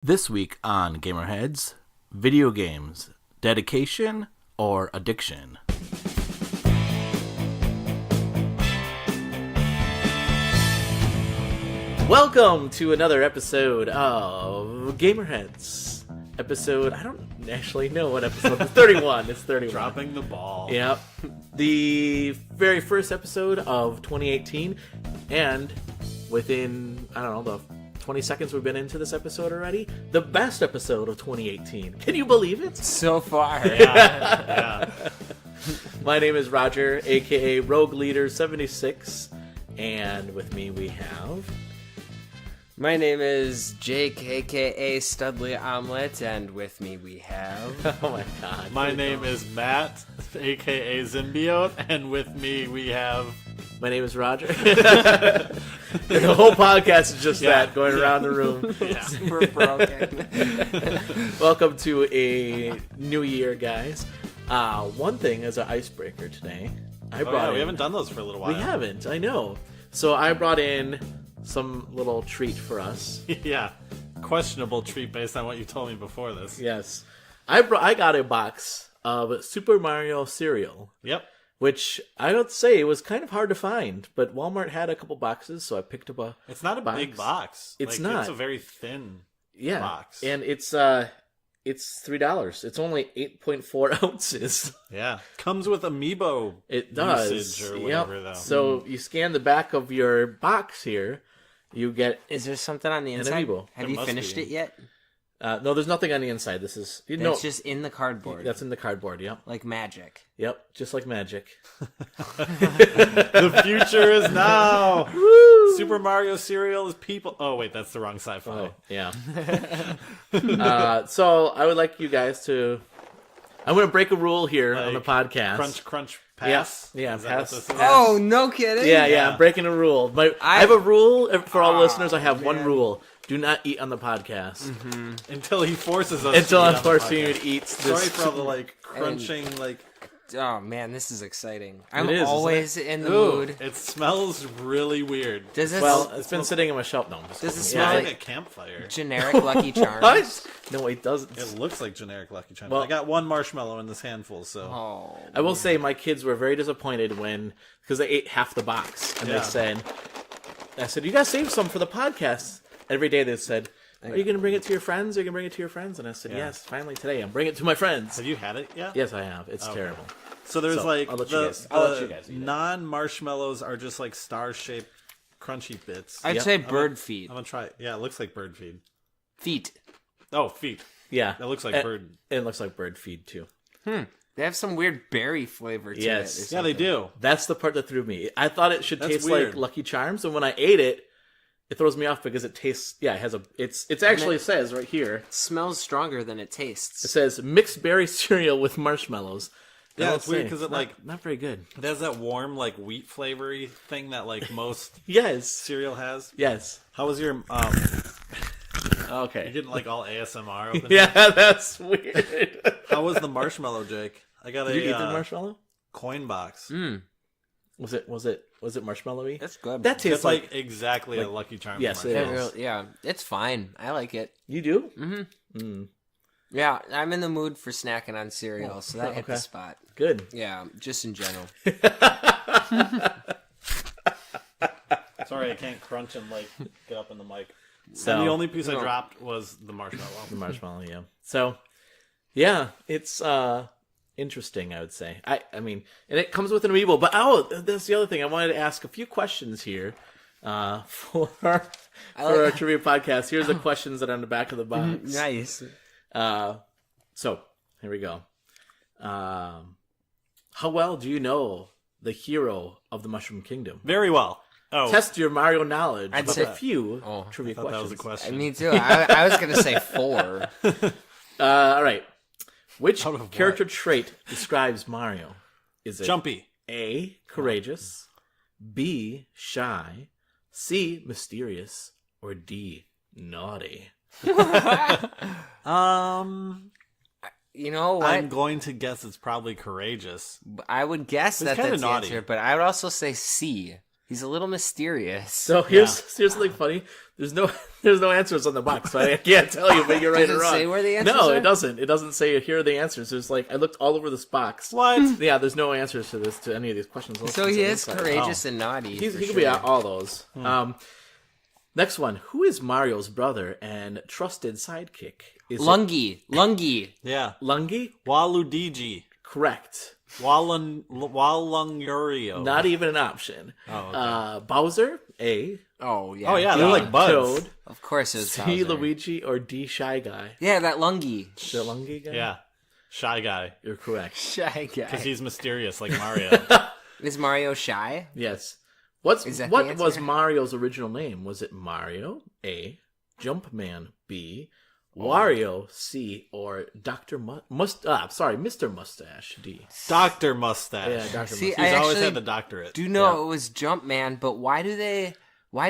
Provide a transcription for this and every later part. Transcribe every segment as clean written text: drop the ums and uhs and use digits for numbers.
This week on GamerHeads, video games, dedication or addiction? Welcome to another episode of GamerHeads. Episode, I don't actually know what episode, it's 31. It's 31. Dropping the ball. Yep. The very first episode of 2018, and within, I don't know, the 20 seconds we've been into this episode already, the best episode of 2018. Can you believe it? So far. Yeah. My name is Roger, aka Rogue Leader 76, and with me we have... My name is Jake, aka Studley Omelet, and with me we have... Oh my god. My name is Matt, aka Symbiote, and with me we have... My name is Roger. The whole podcast is just that, going around the room. Yeah. Super broken. Welcome to a new year, guys. One thing as an icebreaker today, I brought in... We haven't done those for a little while. We haven't, I know. So I brought in some little treat for us. Yeah. Questionable treat based on what you told me before this. Yes. I got a box of Super Mario cereal. Yep. Which, I don't say, it was kind of hard to find, but Walmart had a couple boxes, so I picked up a It's not a big box. It's like, not. It's a very thin yeah, box. and it's $3. It's only 8.4 ounces. Yeah. Comes with amiibo It does. usage or whatever, Yep. though. So you scan the back of your box here, you get... Is there something on the An inside? amiibo. Have There you must finished be. it yet? no, there's nothing on the inside. This is... No, It's just in the cardboard. that's in the cardboard, yep. like magic. Yep, just like magic. The future is now. Super Mario cereal is people. Oh, wait, that's the wrong sci-fi. Oh, yeah. So I would like you guys to... I'm going to break a rule here on the Like, podcast. Crunch, pass. Yeah, Is that pass. what this is? Oh, no kidding? Yeah, Yeah. I'm breaking a rule. I have a rule for all listeners. I have one rule: do not eat on the podcast Until he forces us. until to eat I'm on the forcing you podcast. to eat. Sorry This. for all the crunching. Oh, man, this is exciting. I'm is, isn't always in the Ooh, mood. it smells really weird. Does this Well, it's been sitting in my shelf. No, I'm just Does it kidding. smell It's Yeah, like a campfire. generic Lucky Charms? What? No, it doesn't. It looks like generic Lucky Charms. Well- I got one marshmallow in this handful, so Oh. I will say my kids were very disappointed because they ate half the box, and Yeah. I said, you guys save some for the podcast. Every day they said, are you going to bring it to your friends? Are you going to bring it to your friends? And I said, yes, finally today. I'm bringing it to my friends. have you had it yet? Yes, I have. It's terrible. So there's So, like I'll let you the, guys- I'll let the you guys eat it. non-marshmallows are just like star-shaped crunchy bits. I'd Yep. say bird feet. I'm gonna try it. Yeah, it looks like bird feed. Feet. Oh, feet. Yeah. That looks like And- bird. It looks like bird feed, too. They have some weird berry flavor to Yes. it. or Yeah, they something. do. That's the part that threw me. I thought it should That's taste weird. like Lucky Charms, and when I ate it, it throws me off because it tastes. Yeah, it has a. It's actually says right here. It smells stronger than it tastes. It says mixed berry cereal with marshmallows. Yeah, And it's weird because it not very good. it has that warm wheat flavory thing that most Yes, cereal has. yes. How was your Okay. You're getting all ASMR open? Yeah, that's weird. How was the marshmallow, Jake? I got Did you eat a the marshmallow? coin box. Was it marshmallowy? That's good. That tastes It's like exactly a Lucky Charms. Yes, it marshmallow. is. Yeah, it's fine. I like it. You do? Yeah, I'm in the mood for snacking on cereal, so that hit the okay. spot. Good. Yeah, just in general. Sorry, I can't crunch and get up in the mic. So And the only piece I dropped was the marshmallow. the marshmallow, yeah. So, yeah, it's interesting. I would say. I mean, and it comes with an amiibo. But that's the other thing. I wanted to ask a few questions here for our trivia podcast. Here's the questions that are on the back of the box. Nice. So here we go. How well do you know the hero of the Mushroom Kingdom? Very well. Oh, Test your Mario knowledge I'd with say- a few trivia I thought that was questions. a question. Me too. I was going to say 4. All right. Which Out of what? character trait describes Mario? Is it Jumpy. A, courageous, B, shy, C, mysterious, or D, naughty? You know what? I'm going to guess it's probably courageous. I would guess that kinda that's the naughty. answer, but I would also say C. He's a little mysterious. So here's something funny. There's no answers on the box, so I can't tell you, but you're right Does or it wrong. say where the answers No, are? it doesn't. It doesn't say here are the answers. There's I looked all over this box. What? Yeah, there's no answers to any of these questions. So he is courageous and naughty. He for could sure. be all those. Next one. Who is Mario's brother and trusted sidekick? Is Lungi. Yeah. it Lungi? Waluigi. Correct. Walungurio. Not even an option. Oh, okay. Bowser, A. Oh yeah. Oh, yeah, they're like buds. Toad, Of course it's C. Bowser. Luigi, or D. Shy Guy. Yeah, that Lungi. The Lungi guy? Yeah. Shy guy. You're correct. Shy Because guy. he's mysterious like Mario. Is Mario shy? Yes. Is that the What answer? was Mario's original name? Was it Mario, A. Jumpman, B. Wario, C. Or Mr. Mustache, D. Dr. Mustache. Yeah, Dr. See, Mustache. He's I always actually had the doctorate. do know it was Jumpman, but why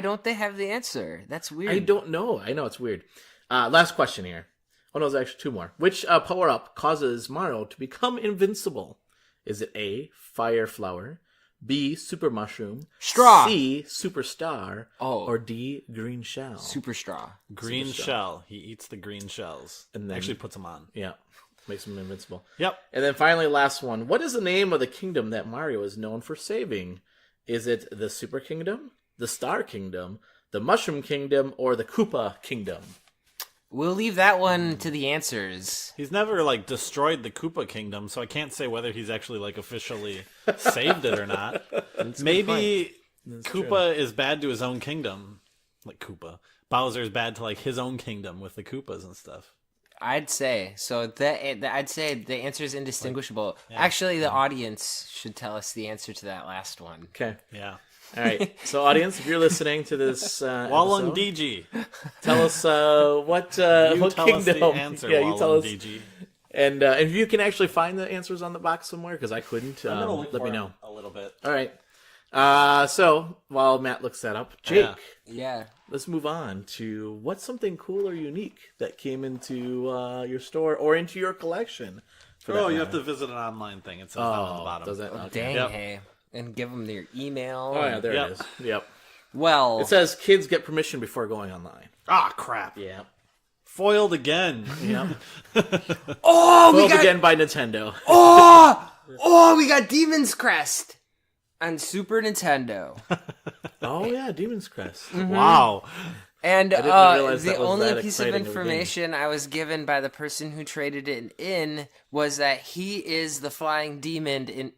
don't they have the answer? That's weird. I don't know. I know it's weird. Last question here. Oh no, there's actually two more. Which power-up causes Mario to become invincible? Is it A. Fire Flower, B. Super Mushroom, Straw. C. Superstar, Oh. or D. Green Shell? Super straw. Green Super shell. He eats the green shells. And then- Actually puts them on. Yeah, makes him invincible. Yep. And then finally, last one. What is the name of the kingdom that Mario is known for saving? Is it the Super Kingdom, the Star Kingdom, the Mushroom Kingdom, or the Koopa Kingdom? We'll leave that one to the answers. He's never destroyed the Koopa Kingdom, so I can't say whether he's actually officially saved it or not. Maybe Koopa is bad to his own kingdom, like Koopa. Bowser's bad to his own kingdom with the Koopas and stuff. I'd say so. I'd say the answer is indistinguishable. Actually, the audience should tell us the answer to that last one. Okay. Yeah. All right. So, audience, if you're listening to this episode, Walunguigi. tell us what You tell kingdom. us the answer, Yeah, you tell us. Walunguigi. And if you can actually find the answers on the box somewhere, because I couldn't, let me know. a little bit. All right. So while Matt looks that up, Jake, Yeah. let's move on to what's something cool or unique that came into your store or into your collection. For that Oh, you matter. have to visit an online thing. It says down on the bottom. Does that? Okay. Dang, Yep. hey. And give them their email. Oh yeah, there Yep. it is. Yep. Well, It says kids get permission before going online. Ah, crap. Yeah. Foiled again. Yep. oh, we Foiled got again by Nintendo. we got Demon's Crest on Super Nintendo. Oh yeah, Demon's Crest. Wow. And didn't realize the that was only that piece of exciting of a game. information I was given by the person who traded it in was that he is the flying demon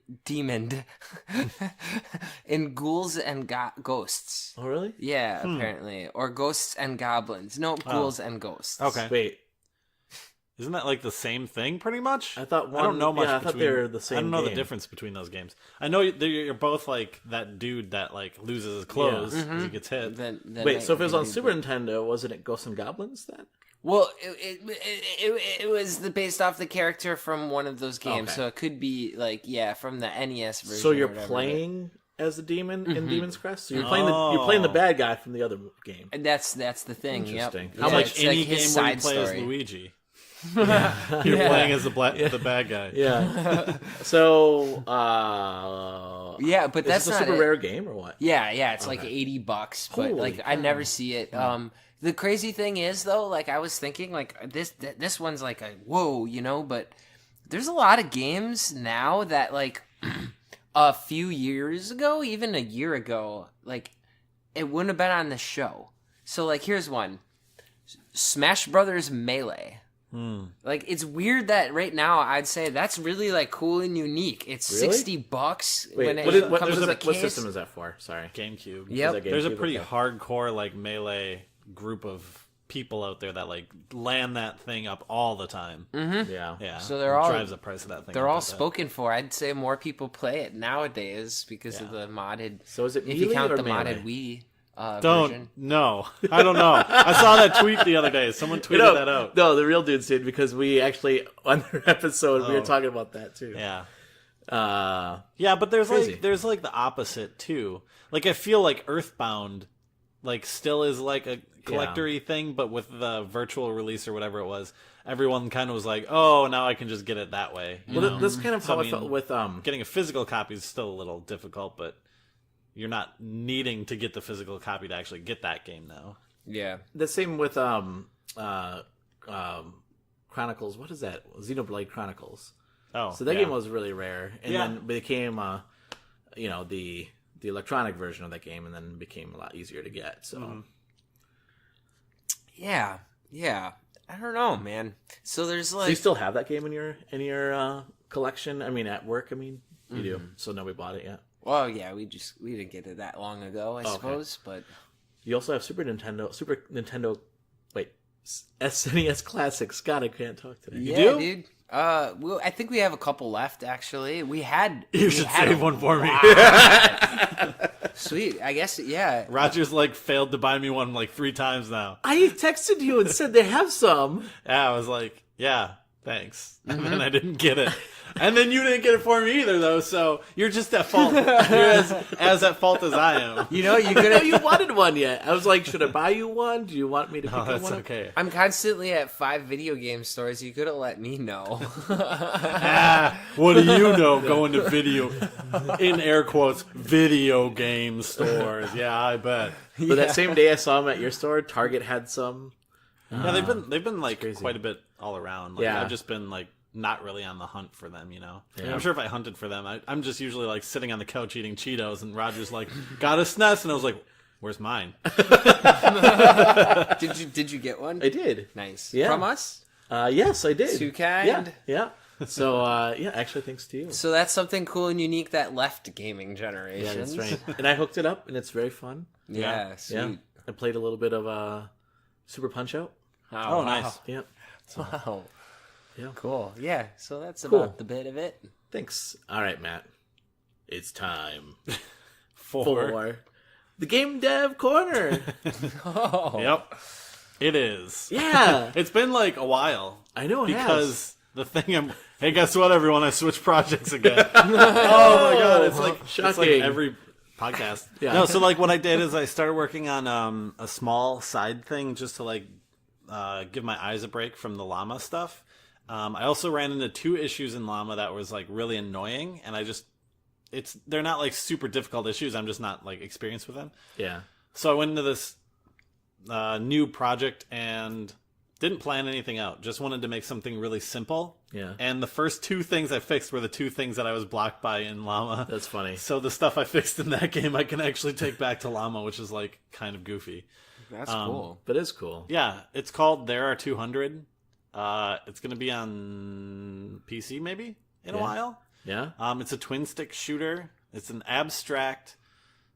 in Ghouls and Ghosts. Oh really? Yeah, apparently. Or Ghosts and Goblins. No, Ghouls and Ghosts. Okay. Wait, Isn't that the same thing, pretty much? I thought I don't know much. Yeah, I thought between, they were the same. I don't know the game. difference between those games. I know you're both that dude that loses his clothes as he gets hit. Wait, so if it was on Super Nintendo, wasn't it Ghosts and Goblins then? Well, it was based off the character from one of those games, Okay. so it could be from the NES version. So you're or whatever, playing as the demon in Demon's Crest. So you're playing the bad guy from the other game. and that's the thing. Interesting. Yep. How Yeah, much it's Any his game where you side play as story. Luigi, you're playing as the bad guy. Yeah. So Yeah, but is that's this a not super it. rare game or what? Yeah, it's like $80, but Holy I never see it. The crazy thing is though, I was thinking this one's like a whoa, but there's a lot of games now that a few years ago, even a year ago, it wouldn't have been on the show. So here's one. Smash Brothers Melee. It's weird that right now I'd say that's really cool and unique. It's Really? $60 Wait, when it what comes with a what case. system is that for? Sorry. GameCube. Yep. Is that There's a GameCube? pretty Okay. hardcore melee group of people out there that land that thing up all the time. Yeah. Yeah. So they're it all- drives the price of that thing. They're up all like that. spoken for. I'd say more people play it nowadays because of the modded. So is it if you Melee count or the Melee? modded Wii Don't version? no. I don't know. I saw that tweet the other day. Someone tweeted that out. No, the real dudes did because we actually on their episode we were talking about that too. Yeah. Uh, Yeah, but there's Crazy. there's the opposite too. I feel like Earthbound still is a collector-y thing, but with the virtual release or whatever it was, everyone kind of was like, "Oh, now I can just get it that way." You know? that's kind of So, how I felt with getting a physical copy is still a little difficult, but you're not needing to get the physical copy to actually get that game now. Yeah. The same with Chronicles. What is that? Xenoblade Chronicles. Oh, So that game was really rare, and then became, the electronic version of that game, and then became a lot easier to get. So, Yeah. I don't know, man. So there's like, so you still have that game in your collection? I mean, at work. I mean, you do. So nobody bought it yet. well, yeah, we didn't get it that long ago, I suppose, but You also have Super Nintendo. Wait, SNES Classic. Scott, I can't talk today. yeah, do? dude. Well, I think we have a couple left. Actually, we had. You should save one for me. Sweet. I guess. Yeah. Roger's like failed to buy me one like 3 times now. I texted you and said they have some. Yeah, I was like, yeah, thanks. And then I didn't get it. And then you didn't get it for me either, though, so you're just at fault. You're as at fault as I am. You know, you I didn't know could. you wanted one yet. I was like, should I buy you one? Do you want me to pick Oh, that's one up? okay. I'm constantly at 5 video game stores. You could have let me know. What do you know going to video, in air quotes, video game stores? Yeah, I bet. But that same day I saw them at your store, Target had some. Yeah, they've been like quite a bit all around. Like, Yeah. I've just been like not really on the hunt for them, you know. Yeah. I'm sure if I hunted for them, I'm just usually like sitting on the couch eating Cheetos, and Roger's like, "Got a SNES," and I was like, "Where's mine?" Did you get one? I did. Nice. Yeah. From us? Yes, I did. Too kind. Yeah. So, actually, thanks to you. So that's something cool and unique that left gaming Yeah, generations. that's right. And I hooked it up, and it's very fun. Yeah, sweet. Yeah. I played a little bit of Super Punch-Out. Oh, wow. nice. Yeah. Wow. Yeah. Cool. Yeah, so that's Cool. about the bit of it. Thanks. All right, Matt. It's time For for the Game Dev Corner. Oh. yep, it is. Yeah. It's been like a while. I know it has. Because the thing hey, guess what, everyone? I switched projects again. Oh my god, it's like Shocking. every podcast. Yeah. No, so like what I did is I started working on a small side thing just to like give my eyes a break from the llama stuff. I also ran into 2 issues in llama that was like really annoying, and they're not like super difficult issues. I'm just not like experienced with them. Yeah. So I went into this new project and didn't plan anything out. Just wanted to make something really simple. Yeah. And the first 2 things I fixed were the 2 things that I was blocked by in llama. That's funny. So the stuff I fixed in that game I can actually take back to llama, which is like kind of goofy. That's cool. But it's cool. Yeah, it's called There Are 200. It's going to be on PC maybe in a while. Yeah. It's a twin stick shooter. It's an abstract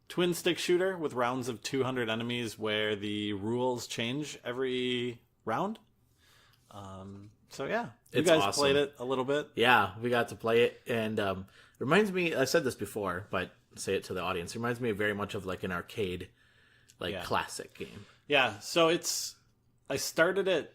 twin stick shooter with rounds of 200 enemies where the rules change every round. So yeah, you It's guys awesome. played it a little bit. Yeah, we got to play it, and reminds me. I said this before, but say it to the audience. It reminds me very much of like an arcade, classic game. Yeah, so I started it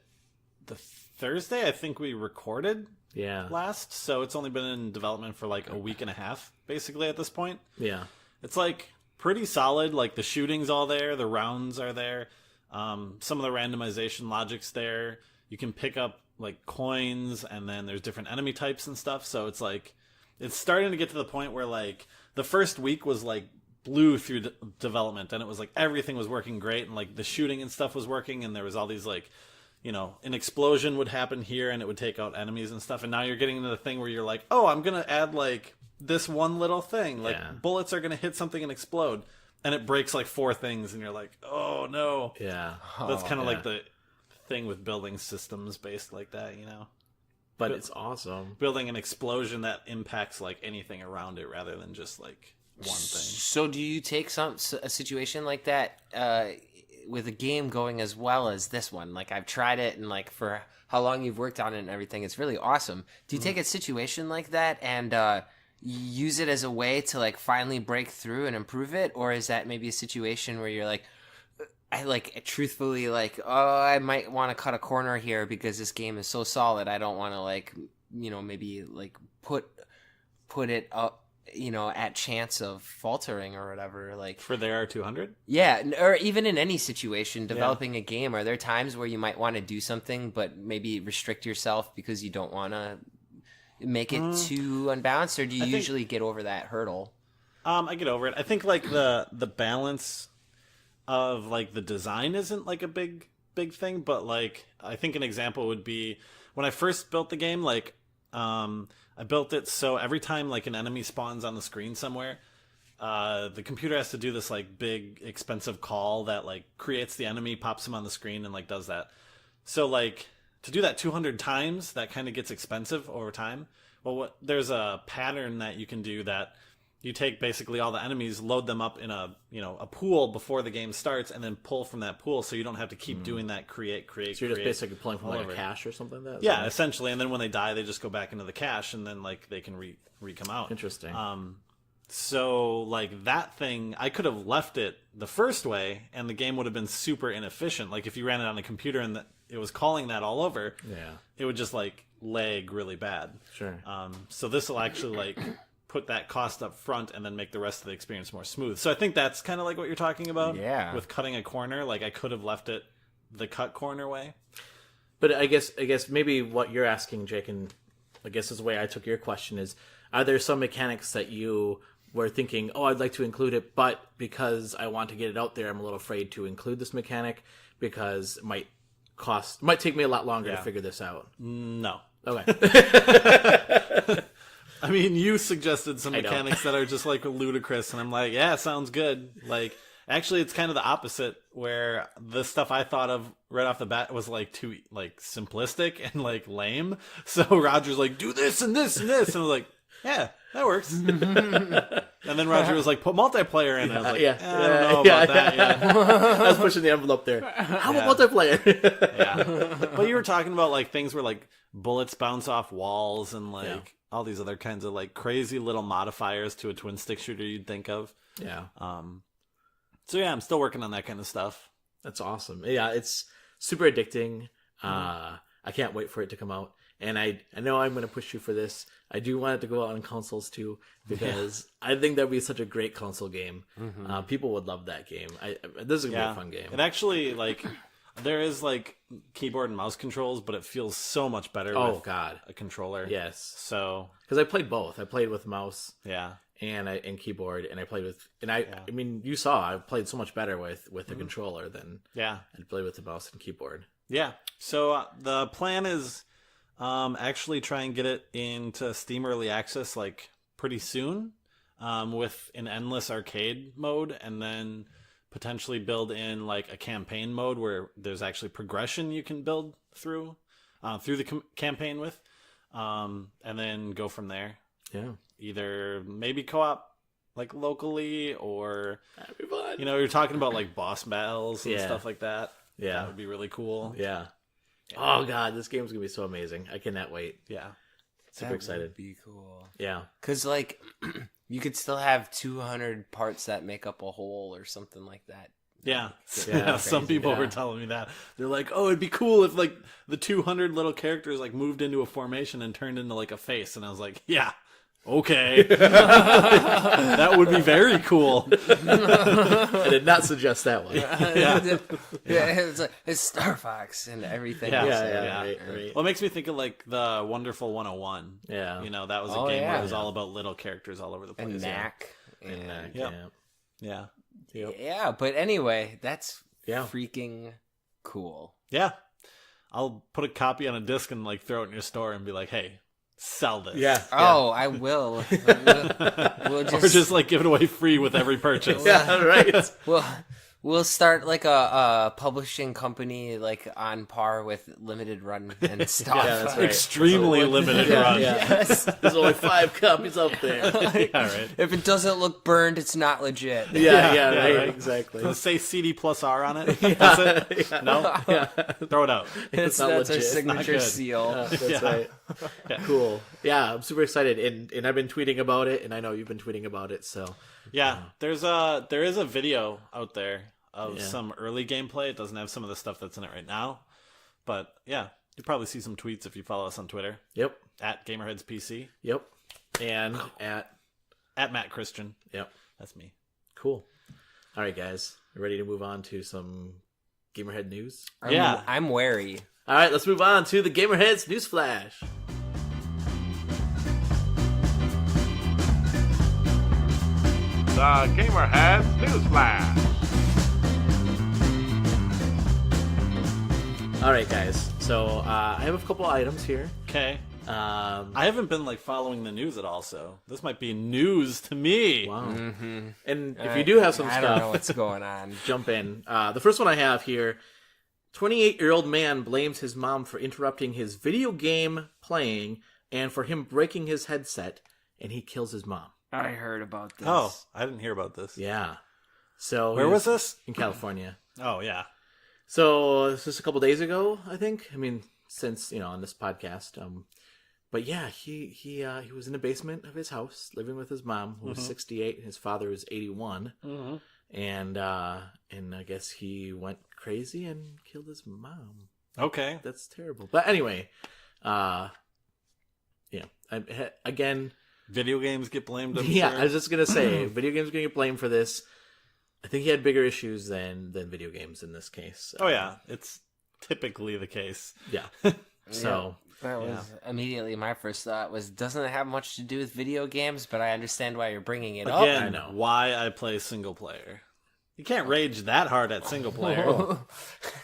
the Thursday I think we recorded Yeah. last, so it's only been in development for like a week and a half basically at this point. Yeah. It's like pretty solid. Like the shooting's all there, the rounds are there, some of the randomization logic's there. You can pick up like coins, and then there's different enemy types and stuff. So it's like it's starting to get to the point where like the first week was like blew through development, and it was like everything was working great, and like the shooting and stuff was working, and there was all these like, you know, an explosion would happen here and it would take out enemies and stuff. And now you're getting into the thing where you're like, oh, I'm gonna add like this one little thing, like bullets are gonna hit something and explode, and it breaks like 4 things, and you're like, oh no. Yeah. That's kind of like the thing with building systems based like that, you know. But it's awesome. Building an explosion that impacts like anything around it rather than just like one thing. So do you take a situation like that with a game going as well as this one? Like I've tried it, and like for how long you've worked on it and everything, it's really awesome. Do you take a situation like that and use it as a way to like finally break through and improve it, or is that maybe a situation where you're like, I like truthfully like, oh, I might want to cut a corner here because this game is so solid. I don't want to like, you know, maybe like put it up, you know, at chance of faltering or whatever. Like For There Are 200? yeah, or even in any situation developing a game, are there times where you might want to do something but maybe restrict yourself because you don't want to make it too unbalanced, or do you usually get over that hurdle? I get over it. I think like the balance of like the design isn't like a big thing, but like I think an example would be when I first built the game. Like I built it so every time like an enemy spawns on the screen somewhere, the computer has to do this like big expensive call that like creates the enemy, pops him on the screen, and like does that. So like to do that 200 times, that kind of gets expensive over time. Well, there's a pattern that you can do that you take basically all the enemies, load them up in a pool before the game starts, and then pull from that pool, so you don't have to keep doing that create. So you're just basically pulling from like a cache or something like that? Yeah, essentially. And then when they die, they just go back into the cache, and then like they can come out. Interesting. So like that thing, I could have left it the first way, and the game would have been super inefficient. Like if you ran it on a computer and it was calling that all over, it would just like lag really bad. Sure. So this will actually like put that cost up front and then make the rest of the experience more smooth. So I think that's kind of like what you're talking about. Yeah. With cutting a corner, like I could have left it the cut corner way. But I guess maybe what you're asking, Jake, and I guess is the way I took your question is, are there some mechanics that you were thinking, oh, I'd like to include it, but because I want to get it out there, I'm a little afraid to include this mechanic because it might take me a lot longer to figure this out? No. Okay. I mean, you suggested some mechanics that are just like ludicrous, and I'm like, yeah, sounds good. Like, actually, it's kind of the opposite, where the stuff I thought of right off the bat was like too like simplistic and like lame. So Roger's like, do this and this and this, and I was like, yeah, that works. And then Roger was like, put multiplayer in. And I was like, I don't know about that yet. I was pushing the envelope there. How about multiplayer? Yeah. But you were talking about like things where like bullets bounce off walls and like all these other kinds of like crazy little modifiers to a twin stick shooter you'd think of. Yeah. So yeah, I'm still working on that kind of stuff. That's awesome. Yeah, it's super addicting. I can't wait for it to come out. And I know I'm going to push you for this. I do want it to go out on consoles too, because I think that'd be such a great console game. People would love that game. This is going to be a fun game. It actually, like, there is, like, keyboard and mouse controls, but it feels so much better with a controller. Yes. So. Because I played both. I played with mouse. Yeah. And keyboard, and I played with, and I mean, you saw I played so much better with the controller than I'd play with the mouse and keyboard. Yeah. So the plan is actually try and get it into Steam Early Access like pretty soon, with an endless arcade mode, and then potentially build in like a campaign mode where there's actually progression you can build through the campaign with, and then go from there. Yeah. Either maybe co-op like locally, or that'd be fun. You're talking about like boss battles and stuff like that. Yeah. That would be really cool. Yeah. Oh god, this game's gonna be so amazing. I cannot wait. Yeah. Super excited. Would be cool. Yeah. Because like you could still have 200 parts that make up a whole or something like that. Yeah. Yeah. Some people were telling me that. They're like, oh, it'd be cool if like the 200 little characters like moved into a formation and turned into like a face. And I was like, yeah. Okay. That would be very cool. I did not suggest that one. It's Star Fox and everything. Yeah. Right. Well, it makes me think of like the Wonderful 101. Yeah. That was a game where it was all about little characters all over the place. And Knack. Yeah. But anyway, that's freaking cool. Yeah. I'll put a copy on a disc and like throw it in your store and be like, hey, sell this. Yeah. Oh, I will. We'll or just like give it away free with every purchase. Yeah, right. We'll start like a publishing company like on par with Limited Run and stuff. Yeah, that's right. Extremely limited run. Yeah. Yes. There's only 5 copies out there. Right. If it doesn't look burned, it's not legit. Yeah, right. Exactly. Does it say CD plus R on it? That's it? Yeah. No? Yeah. Throw it out. That's not our legit. signature good. seal. That's right. Cool. Yeah, I'm super excited, and I've been tweeting about it, and I know you've been tweeting about it. So yeah, there is a video out there of some early gameplay. It doesn't have some of the stuff that's in it right now, but yeah, you'll probably see some tweets if you follow us on Twitter. Yep. At GamerHeads PC. Yep. And at Matt Christian. Yep. That's me. Cool. All right, guys, you ready to move on to some GamerHead news? I'm wary. All right, let's move on to the GamerHeads News Flash. the GamerHeads News Flash. All right, guys. So I have a couple items here. Okay. I haven't been following the news at all, so this might be news to me. Wow. And if you do have some I stuff, don't know what's going on. jump in. The first one I have here: 28-year-old man blames his mom for interrupting his video game playing and for him breaking his headset, and he kills his mom. I heard about this. Oh, I didn't hear about this. Yeah. So Where was this? In California. Oh, yeah. So this was a couple days ago, I think. I mean, since on this podcast. But yeah, he was in the basement of his house living with his mom, who was 68, and his father was 81. And I guess he went crazy and killed his mom. Okay. That's terrible. But anyway, again, Video games get blamed. I'm yeah, sure. I was just gonna say, video games gonna get blamed for this. I think he had bigger issues than video games in this case. Oh yeah, it's typically the case. Yeah. So That was immediately my first thought was, doesn't it have much to do with video games? But I understand why you're bringing it up. Again, I know. why I play single player. You can't rage that hard at single player.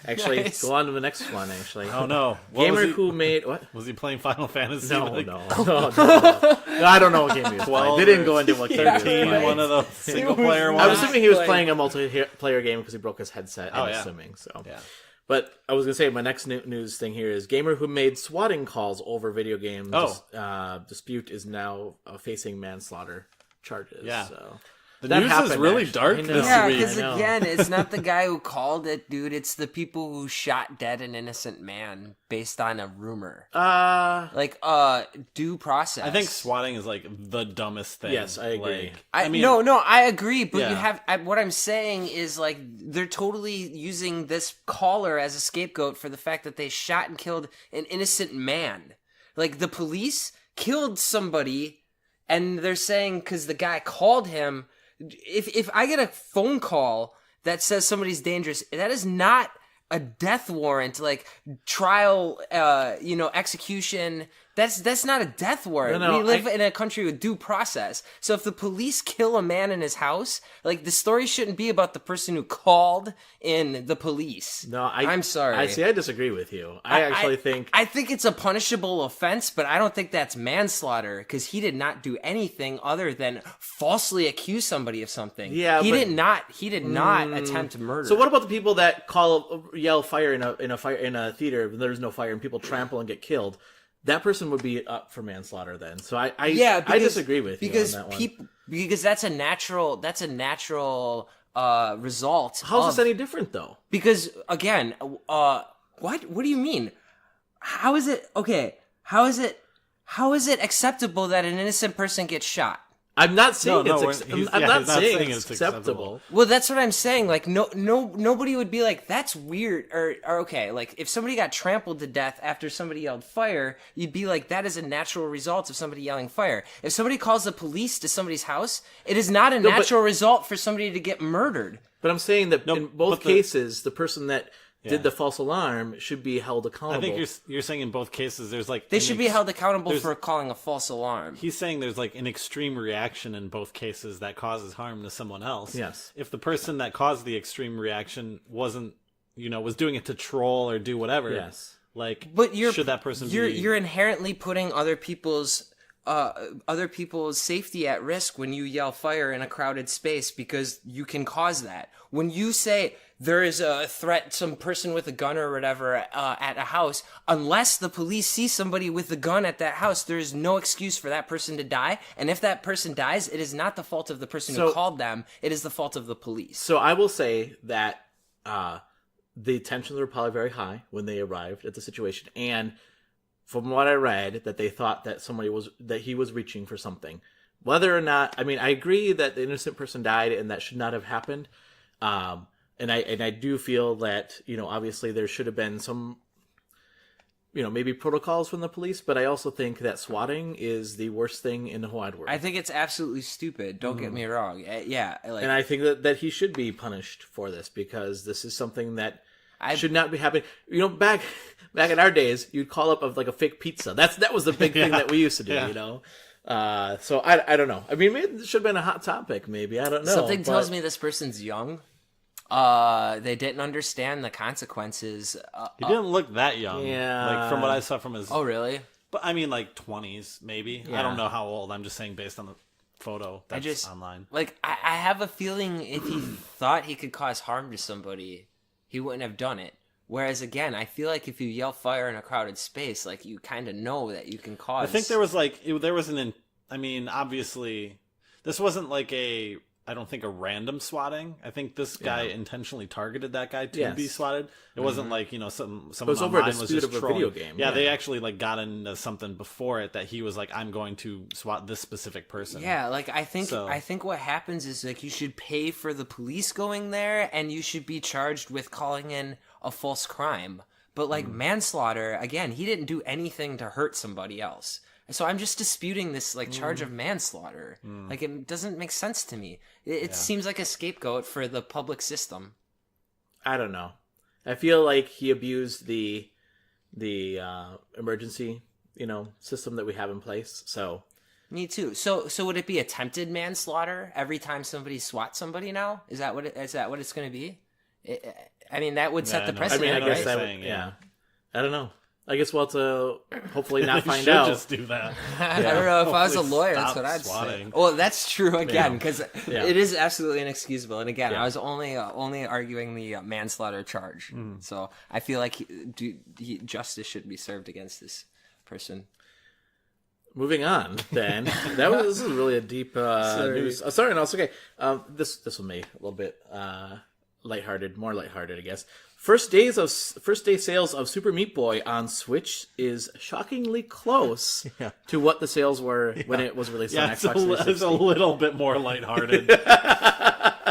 actually, Nice. go on to the next one. Actually, Oh no. What gamer was he, who made what? was he playing Final Fantasy? No, like no. I don't know what game he was playing. They didn't go into what game he was 13, playing. one of those single player ones. I was assuming he was Like- playing a multiplayer game because he broke his headset. I'm yeah. assuming so. Yeah. But I was gonna say my next news thing here is gamer who made swatting calls over video game dispute is now facing manslaughter charges. Yeah. So. The That news is happened, really actually. dark I know. this Yeah, week. because I know. again, it's not the guy who called it, dude. It's the people who shot dead an innocent man based on a rumor. Due process. I think swatting is the dumbest thing. Yes, I agree. No, I agree. But Yeah. you have what I'm saying is they're totally using this caller as a scapegoat for the fact that they shot and killed an innocent man. Like the police killed somebody, and they're saying because the guy called him. If I get a phone call that says somebody's dangerous, that is not a death warrant, trial, execution. That's not a death warrant. No, we live in a country with due process. So if the police kill a man in his house, the story shouldn't be about the person who called in the police. No, I'm sorry. I disagree with you. I actually think I think it's a punishable offense, but I don't think that's manslaughter because he did not do anything other than falsely accuse somebody of something. Yeah, he but- did not attempt murder. So what about the people that yell fire in a theater when there's no fire and people trample and get killed? That person would be up for manslaughter then. So I disagree with you on that one. Because that's a natural result. How's this any different though? Because again, what do you mean? How is it okay? How is it acceptable that an innocent person gets shot? I'm not saying No, it's he's I'm not not saying saying it's it's acceptable. Well, that's what I'm saying. Nobody would be like, that's weird. Or okay, if somebody got trampled to death after somebody yelled fire, you'd be like, that is a natural result of somebody yelling fire. If somebody calls the police to somebody's house, it is not a natural result for somebody to get murdered. But I'm saying that in both but cases, the person that did the false alarm should be held accountable. I think you're saying in both cases there's They should be held accountable for calling a false alarm. He's saying there's an extreme reaction in both cases that causes harm to someone else. Yes. If the person that caused the extreme reaction wasn't, was doing it to troll or do whatever. Yes. But should that person you're inherently putting other people's safety at risk when you yell fire in a crowded space because you can cause that. When you say there is a threat, some person with a gun or whatever at a house, unless the police see somebody with a gun at that house, there is no excuse for that person to die. And if that person dies, it is not the fault of the person who called them. It is the fault of the police. So I will say that the tensions were probably very high when they arrived at the situation, and from what I read, that they thought that he was reaching for something. Whether or not, I mean, I agree that the innocent person died and that should not have happened. And I do feel that, obviously there should have been some, maybe protocols from the police, but I also think that swatting is the worst thing in the whole wide world. I think it's absolutely stupid. Don't get me wrong. Yeah. And I think that he should be punished for this because this is something that should not be happening. Back in our days, you'd call up a fake pizza. That was the big thing that we used to do, So I don't know. I mean, maybe it should have been a hot topic. Maybe I don't know. Something tells me this person's young. They didn't understand the consequences. He didn't look that young. Yeah. Like from what I saw from his. Oh, really? But I mean, like 20s, maybe. Yeah. I don't know how old. I'm just saying based on the photo that's online. Like, I have a feeling if he thought he could cause harm to somebody, he wouldn't have done it. Whereas, again, I feel like if you yell fire in a crowded space, like, you kind of know that you can cause... I think I mean, obviously, this wasn't like I don't think a random swatting. I think this guy intentionally targeted that guy to be swatted. It wasn't like, someone it was over a online was dispute just of a trolling. video game. Yeah, they actually like got into something before it that he was like, I'm going to swat this specific person. Yeah, like I think what happens is like you should pay for the police going there, and you should be charged with calling in a false crime. But like manslaughter, again, he didn't do anything to hurt somebody else. So I'm just disputing this like charge of manslaughter. Like it doesn't make sense to me. It seems like a scapegoat for the public system. I don't know. I feel like he abused the emergency, system that we have in place. So Me too. So would it be attempted manslaughter every time somebody swats somebody now? Is that what it's going to be? I mean, that would set the no. precedent, I guess right? that would, saying, yeah. I don't know. I guess we'll have to hopefully not You find should out. just do that. I don't know. If I was a Hopefully lawyer, that's stop what I'd swatting. say. Well, that's true again, because Yeah. it is absolutely inexcusable. And again, Yeah. I was only arguing the manslaughter charge. So I feel like justice should be served against this person. Moving on, then. This is really a deep news. Oh, sorry, no, it's okay. This will make a little bit more lighthearted, I guess. First day sales of Super Meat Boy on Switch is shockingly close to what the sales were when it was released on Yeah, it's Xbox 360. it's a little bit more lighthearted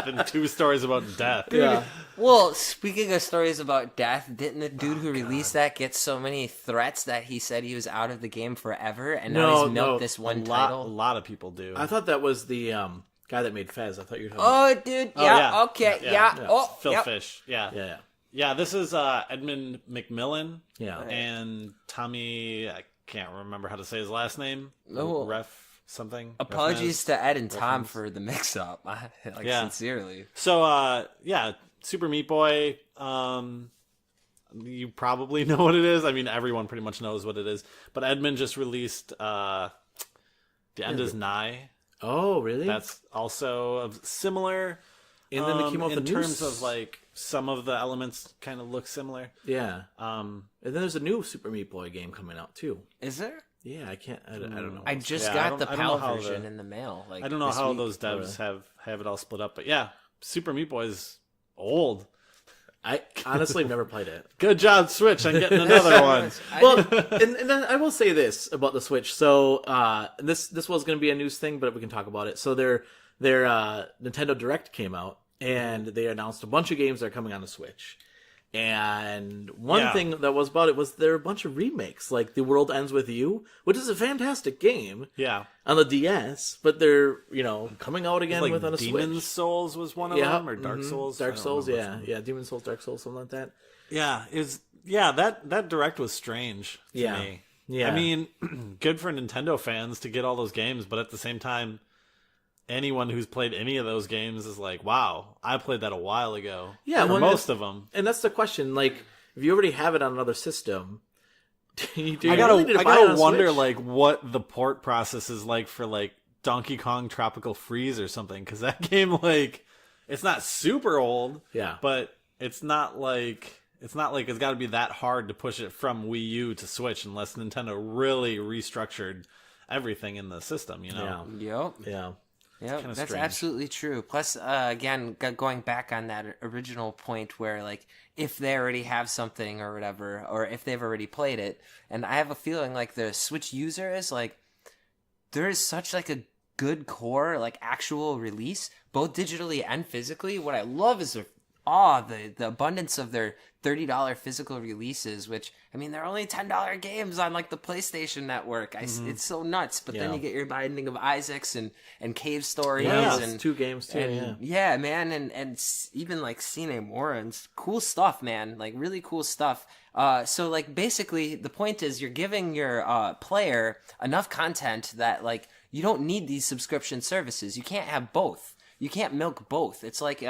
than 2 stories about death. Yeah. Well, speaking of stories about death, didn't the dude who released that get so many threats that he said he was out of the game forever, and now he's milked this one A title? lot of people do. I thought that was the guy that made Fez. I thought you were talking Oh, dude, yeah. okay, Yeah. Oh, Phil yep. Fish. Yeah. Yeah. Yeah, this is Edmund McMillan. Yeah. And Tommy, I can't remember how to say his last name. Oh. Ref something. Apologies Refnez? to Ed and Tom for the mix-up. Yeah. Sincerely. So, Super Meat Boy, you probably know what it is. I mean, everyone pretty much knows what it is. But Edmund just released The End Is Nigh. Oh, really? That's also similar. And then they came out with in the new terms of like some of the elements kind of look similar. Yeah. And then there's a new Super Meat Boy game coming out too. Is there? Yeah, I don't know. I just Yeah, I got don't- the I don't know PAL how version the- in the mail. Like I don't know this how week. those devs have it all split up, but yeah, Super Meat Boy is old. I honestly have never played it. Good job, Switch. I'm getting another one. Well, and then I will say this about the Switch. So this was going to be a news thing, but we can talk about it. So their Nintendo Direct came out, and they announced a bunch of games that are coming on the Switch. And one thing that was about it was there are a bunch of remakes, like The World Ends With You, which is a fantastic game Yeah, on the DS, but they're coming out again like with on a Demon's Switch. Souls was one of them, or Dark Souls. I Dark don't Souls, remember yeah, Demon's Souls, Dark Souls, something like that. Yeah, that Direct was strange to Yeah. me. Yeah. I mean, good for Nintendo fans to get all those games, but at the same time, anyone who's played any of those games is like, wow, I played that a while ago. Yeah, for well, most of them. And that's the question. Like, if you already have it on another system, do you I really need to buy it gotta on a wonder Switch? like what the port process is like for like Donkey Kong Tropical Freeze or something, because that game like it's not super old, Yeah. but it's not like it's got to be that hard to push it from Wii U to Switch unless Nintendo really restructured everything in the system, Yeah. Yep. Yeah. Yeah, kinda that's strange. absolutely true. Plus, again, going back on that original point where, like, if they already have something or whatever, or if they've already played it, and I have a feeling, like, the Switch users, like, there is such, like, a good core, like, actual release, both digitally and physically. What I love is awe the abundance of their $30 physical releases, which, I mean, they're only $10 games on like the PlayStation Network. It's so nuts. But then you get your Binding of Isaacs and Cave Stories and 2 games too. and, yeah, man, and even like Cine Mora and cool stuff, man. Like really cool stuff. So like basically the point is you're giving your player enough content that like you don't need these subscription services. You can't have both. You can't milk both. It's like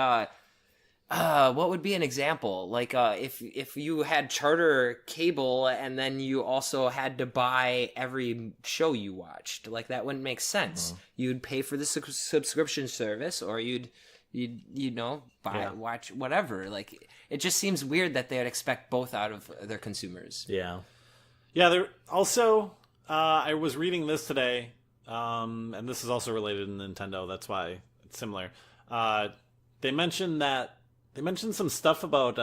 what would be an example? Like if you had charter cable and then you also had to buy every show you watched, like that wouldn't make sense. You'd pay for the subscription service, or you'd watch whatever. Like it just seems weird that they would expect both out of their consumers. Yeah. There also I was reading this today, and this is also related to Nintendo. That's why it's similar. They mentioned some stuff about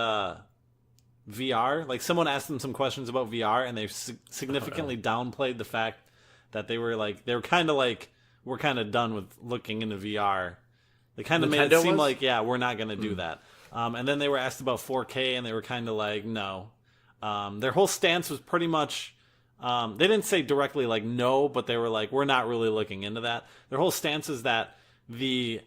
VR. Like someone asked them some questions about VR, and they significantly downplayed the fact that they were kind of like, we're kind of done with looking into VR. They kind of made it seem like, we're not going to do that. And then they were asked about 4K, and they were kind of like, no. Their whole stance was pretty much, they didn't say directly like no, but they were like, we're not really looking into that. Their whole stance is that the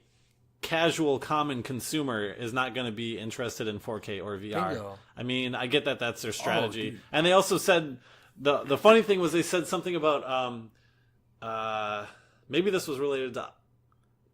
casual common consumer is not going to be interested in 4K or VR. Bingo. I mean, I get that that's their strategy. And they also said, the funny thing was they said something about, maybe this was related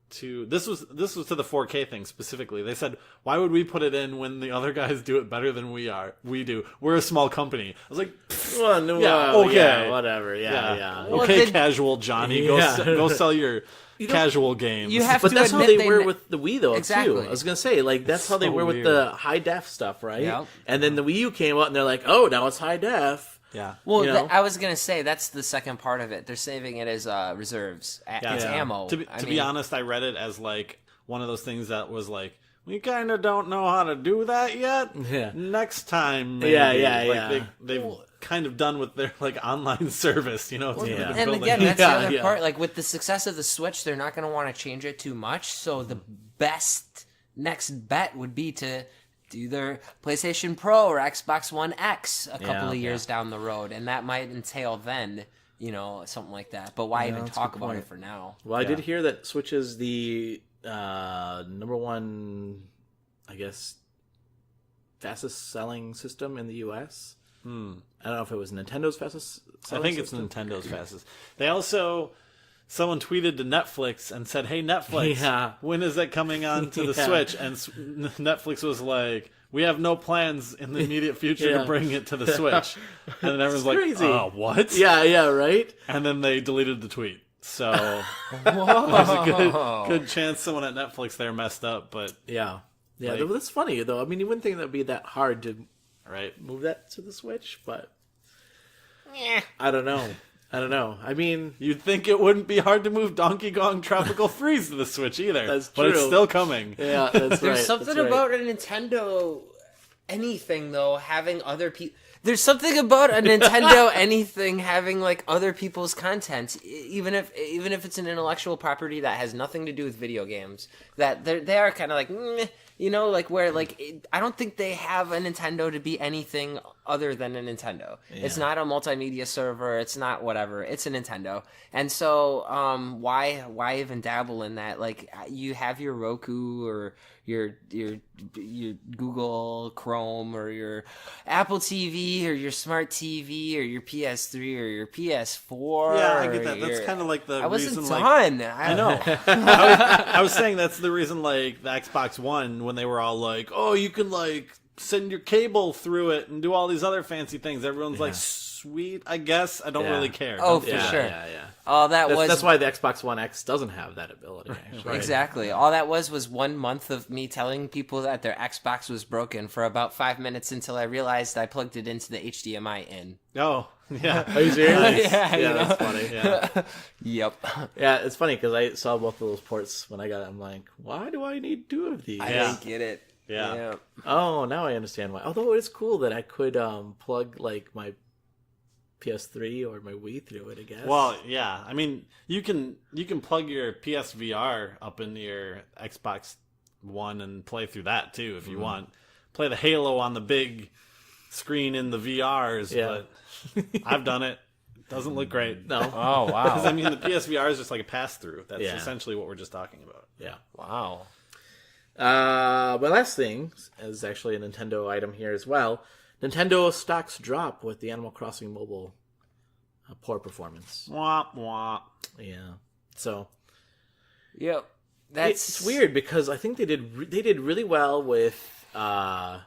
to this was to the 4K thing specifically. They said, why would we put it in when the other guys do it better than we do? We're a small company. I was like, well, no, okay, yeah, whatever, yeah. Okay, casual Johnny, go sell your casual games. You have But to that's how admit they were with the Wii, though, Exactly. too. I was going to say, like, that's how they were with weird. the high def stuff, right? Yep. And then the Wii U came out, and they're like, oh, now it's high def. Yeah. Well, You know? I was gonna say that's the second part of it. They're saving it as reserves. It's ammo. To be honest, I read it as like one of those things that was like, we kind of don't know how to do that yet. Yeah. Next time, maybe. Yeah. They've kind of done with their like online service, you know. It's Yeah. been And building. again, that's the other Yeah. part. Like with the success of the Switch, they're not going to want to change it too much. So the best next bet would be to do their PlayStation Pro or Xbox One X a couple of years down the road, and that might entail then, something like that. But why even that's a talk good about point. it for now? Well, I did hear that Switch is the number one, I guess, fastest selling system in the U.S. I don't know if it was Nintendo's fastest I selling think it's system. Nintendo's fastest. They also, someone tweeted to Netflix and said, "Hey Netflix, when is it coming on to the Switch?" And Netflix was like, "We have no plans in the immediate future to bring it to the Switch." And then everyone's like, crazy. "What?" Yeah, right? And then they deleted the tweet. So there's a good chance someone at Netflix there messed up, but Yeah. Yeah, Like- that's funny, though. I mean, you wouldn't think that would be that hard to right. move that to the Switch, but I don't know. I mean, You'd think it wouldn't be hard to move Donkey Kong Tropical Freeze to the Switch either. That's But it's true. still coming. yeah, that's right. There's something that's right. about a Nintendo anything though having other people. There's something about a Nintendo anything having like other people's content, even if it's an intellectual property that has nothing to do with video games. That they are kind of like, meh, like where like I don't think they have a Nintendo to be anything other than a Nintendo. It's not a multimedia server. It's not whatever. It's a Nintendo. And so why even dabble in that? Like you have your Roku or your Google Chrome or your Apple TV or your smart TV or your PS3 or your PS4. Yeah, I get that. or That's your- kind of like the I wasn't reason. done. I know. I was saying that's the reason. Like the Xbox One, when they were all like, "Oh, you can like send your cable through it and do all these other fancy things." Everyone's like, "Sweet, I guess." I don't really care. Oh, Don't for do that. sure. Yeah. Oh, That's why the Xbox One X doesn't have that ability, actually. Exactly. All that was 1 month of me telling people that their Xbox was broken for about 5 minutes until I realized I plugged it into the HDMI in. Oh, yeah. Are you serious? Yeah, you that's funny. Yeah. Yep. Yeah, it's funny because I saw both of those ports when I got it. I'm like, why do I need 2 of these? I Yeah. didn't get it. Yeah. Oh, now I understand why. Although it's cool that I could plug like my PS3 or my Wii through it, I guess. Well, yeah. I mean, you can plug your PSVR up into your Xbox 1 and play through that too if you want. Play the Halo on the big screen in the VRs, but I've done it. Doesn't look great. No. Oh, wow. I mean, the PSVR is just like a pass-through. That's essentially what we're just talking about. Yeah. Wow. My last thing is actually a Nintendo item here as well. Nintendo stocks drop with the Animal Crossing mobile poor performance. Womp womp. Yeah. So Yep. it's weird because I think they did really well with the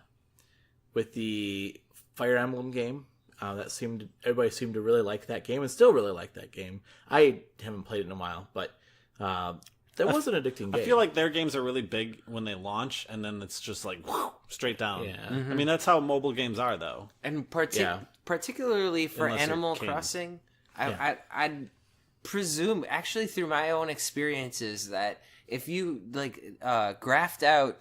Fire Emblem game. Everybody seemed to really like that game and still really like that game. I haven't played it in a while, but that was an addicting game. I feel like their games are really big when they launch, and then it's just like straight down. Yeah. I mean, that's how mobile games are, though. And particularly for Unless you're Animal king. Crossing, I'd presume, actually through my own experiences, that if you graphed out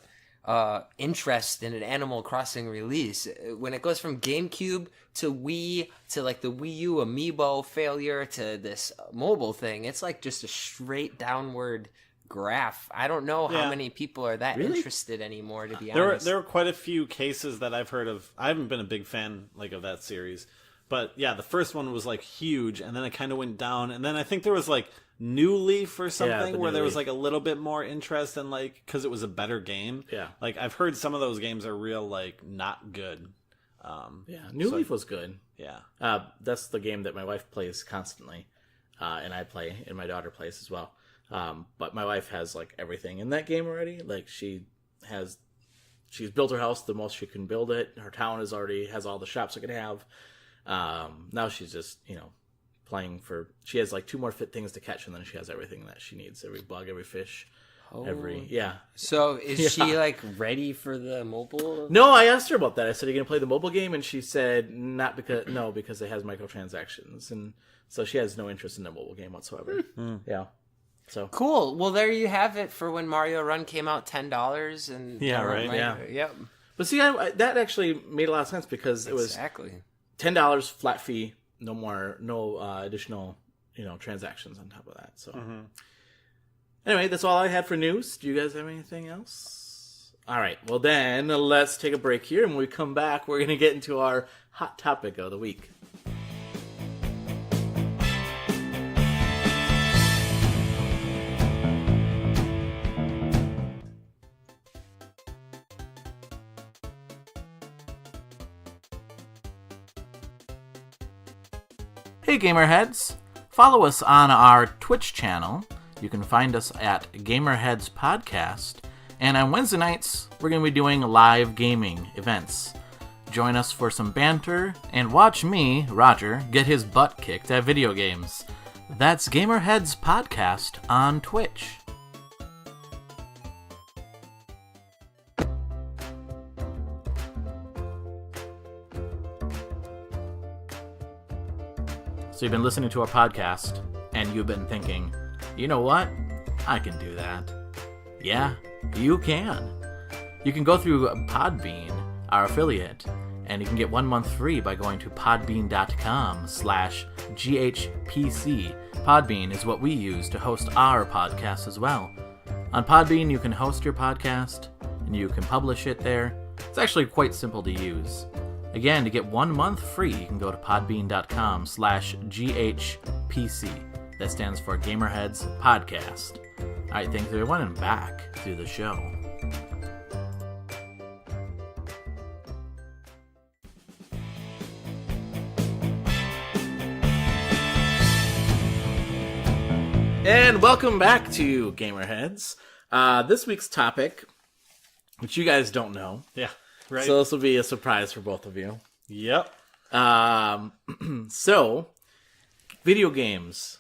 interest in an Animal Crossing release, when it goes from GameCube to Wii to like the Wii U amiibo failure to this mobile thing, it's like just a straight downward graph. I don't know how many people are that interested anymore, to be honest. There were quite a few cases that I've heard of. I haven't been a big fan of that series, but yeah, the first one was like huge, and then it kind of went down, and then I think there was like New Leaf or something where there was like a little bit more interest in like because it was a better game. Yeah, like I've heard some of those games are real like not good. New Leaf was good. Yeah, that's the game that my wife plays constantly, and I play, and my daughter plays as well. But my wife has like everything in that game already. Like she's built her house the most she can build it. Her town has all the shops it can have. Now she's just playing for. She has like 2 more fit things to catch, and then she has everything that she needs. Every bug, every fish, So is she like ready for the mobile? No, I asked her about that. I said, "Are you gonna play the mobile game?" And she said, because it has microtransactions, and so she has no interest in the mobile game whatsoever. Yeah. So cool. Well, there you have it for when Mario Run came out, $10, and Yep. But see, that actually made a lot of sense because it was $10 flat fee, no additional transactions on top of that. So anyway, that's all I had for news. Do you guys have anything else? All right. Well, then let's take a break here, and when we come back, we're gonna get into our hot topic of the week. Hey GamerHeads! Follow us on our Twitch channel. You can find us at GamerHeads Podcast. And on Wednesday nights, we're going to be doing live gaming events. Join us for some banter and watch me, Roger, get his butt kicked at video games. That's GamerHeads Podcast on Twitch. So you've been listening to our podcast, and you've been thinking, you know what? I can do that. Yeah, you can. You can go through Podbean, our affiliate, and you can get 1 month free by going to podbean.com/GHPC. Podbean is what we use to host our podcast as well. On Podbean, you can host your podcast, and you can publish it there. It's actually quite simple to use. Again, to get 1 month free, you can go to podbean.com/GHPC. That stands for GamerHeads Podcast. All right, thanks everyone, and back to the show. And welcome back to GamerHeads. This week's topic, which you guys don't know. Yeah. Right. So this will be a surprise for both of you. Yep. So, video games,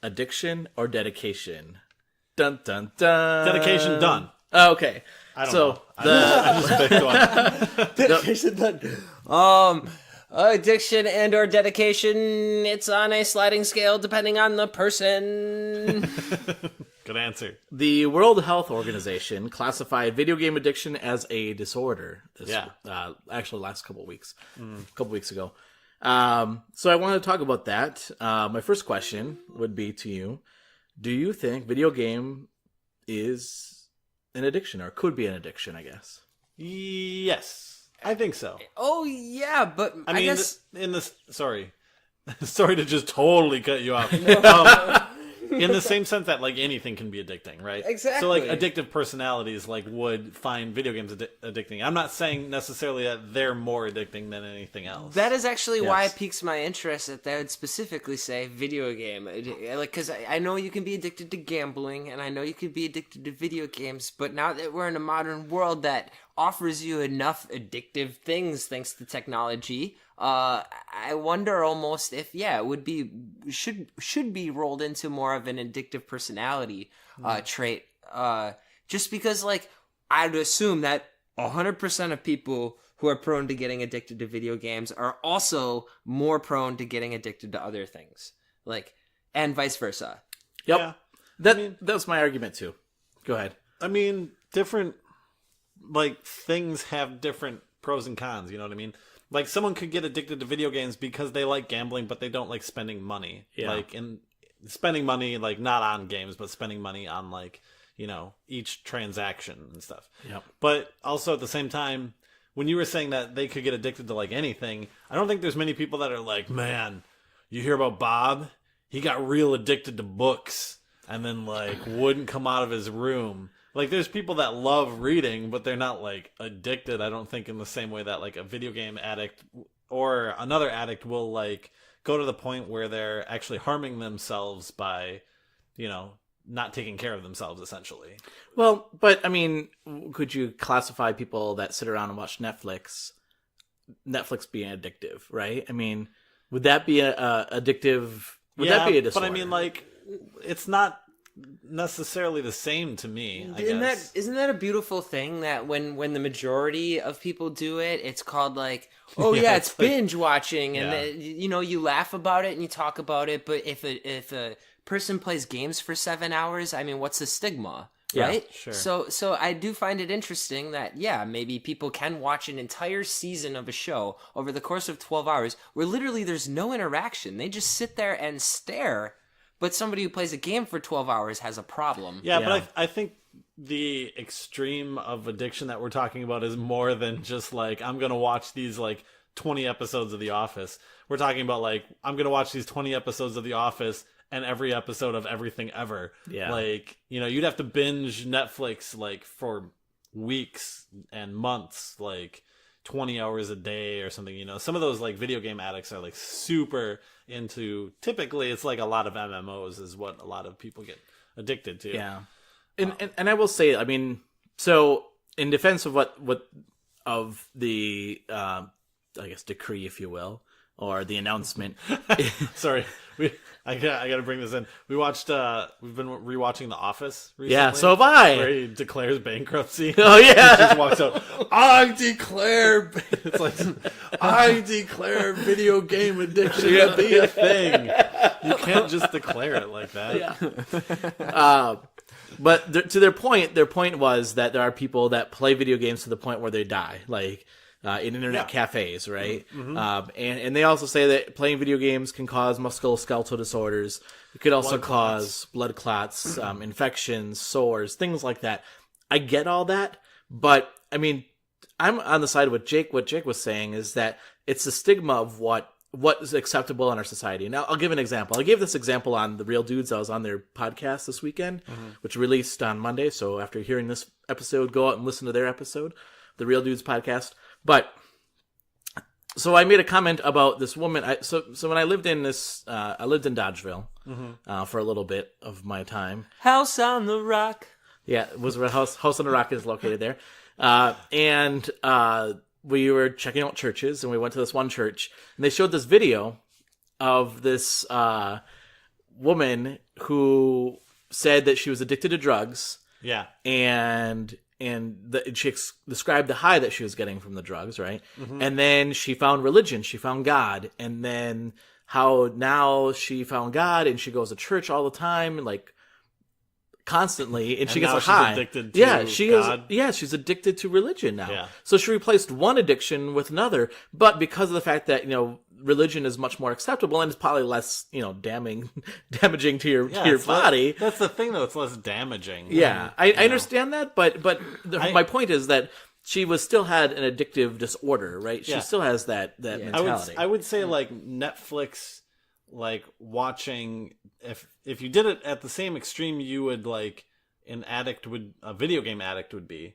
addiction or dedication? Dun dun dun. Dedication done. Okay. I don't know. I just picked one. Dedication done. Addiction and or dedication, it's on a sliding scale depending on the person. Good answer. The World Health Organization classified video game addiction as a disorder. Actually, last couple of weeks. A couple weeks ago. So I wanted to talk about that. My first question would be to you. Do you think video game is an addiction, or could be an addiction, I guess. Yes, I think so. Oh yeah, but I mean, guess sorry, sorry to just totally cut you off. In the same sense that like anything can be addicting, right? Exactly. So like addictive personalities like would find video games addicting. I'm not saying necessarily that they're more addicting than anything else. that is actually why Yes. it piques my interest that they would specifically say video game. Like, because I know you can be addicted to gambling, and I know you could be addicted to video games, but now that we're in a modern world that offers you enough addictive things thanks to technology, I wonder almost if it would be should be rolled into more of an addictive personality trait. Just because, like, I'd assume that 100% of people who are prone to getting addicted to video games are also more prone to getting addicted to other things, like, and vice versa. Yep. Yeah. That was my argument too. Go ahead. I mean, different like things have different pros and cons. You know what I mean? Like someone could get addicted to video games because they like gambling, but they don't like spending money. Yeah. Like in spending money, like not on games, but spending money on like, each transaction and stuff. Yep. But also at the same time, when you were saying that they could get addicted to like anything, I don't think there's many people that are like, man, you hear about Bob? He got real addicted to books and then like wouldn't come out of his room. Like, there's people that love reading, but they're not, like, addicted, I don't think, in the same way that, like, a video game addict or another addict will, like, go to the point where they're actually harming themselves by, not taking care of themselves, essentially. Well, but, I mean, could you classify people that sit around and watch Netflix being addictive, right? I mean, would that be addictive? Would that be a disorder? But, I mean, like, it's not necessarily the same to me, I guess. Isn't that a beautiful thing that when the majority of people do it, it's called like, oh yeah, it's like, binge watching, and yeah. you laugh about it and you talk about it, but if a person plays games for 7 hours, I mean, what's the stigma? Yeah, right? sure. So I do find it interesting that, maybe people can watch an entire season of a show over the course of 12 hours where literally there's no interaction. They just sit there and stare. But somebody who plays a game for 12 hours has a problem. Yeah, Yeah. but I think the extreme of addiction that we're talking about is more than just like, I'm going to watch these like 20 episodes of The Office. We're talking about like, I'm going to watch these 20 episodes of The Office and every episode of everything ever. Yeah. Like, you'd have to binge Netflix like for weeks and months, like 20 hours a day or something. Some of those like video game addicts are like super into, typically it's like a lot of MMOs is what a lot of people get addicted to. Yeah. And I will say, I mean, so in defense of what of the I guess decree, if you will, or the announcement. Sorry, I got to bring this in. We watched. We've been rewatching The Office recently. Yeah, so have I. Where he declares bankruptcy. Oh yeah, He just walks out. I declare. It's like I declare video game addiction to be a thing. You can't just declare it like that. but to their point was that there are people that play video games to the point where they die, like in internet cafes, right? Mm-hmm. And they also say that playing video games can cause musculoskeletal disorders. It could also cause blood clots, infections, sores, things like that. I get all that, but I mean, I'm on the side of what Jake was saying is that it's the stigma of what is acceptable in our society. Now, I'll give an example. I gave this example on The Real Dudes. I was on their podcast this weekend, which released on Monday. So after hearing this episode, go out and listen to their episode, The Real Dudes podcast. But so I made a comment about this woman. So when I lived in I lived in Dodgeville for a little bit of my time. House on the Rock. Yeah, it was where House on the Rock is located there. And we were checking out churches, and we went to this one church, and they showed this video of this woman who said that she was addicted to drugs. Yeah. And she described the high that she was getting from the drugs, right? Mm-hmm. And then she found religion, she found God, and then how now she found God, and she goes to church all the time, like constantly, and she And gets now a she's high. addicted to yeah, she God? is. Yeah, she's addicted to religion now. Yeah. So she replaced one addiction with another, but because of the fact that religion is much more acceptable and it's probably less damaging to your it's body. That's the thing, though. It's less damaging. Yeah, I understand that, but my point is that she still had an addictive disorder, right? She still has that mentality. I would say like Netflix, like watching if you did it at the same extreme, you would like a video game addict would be.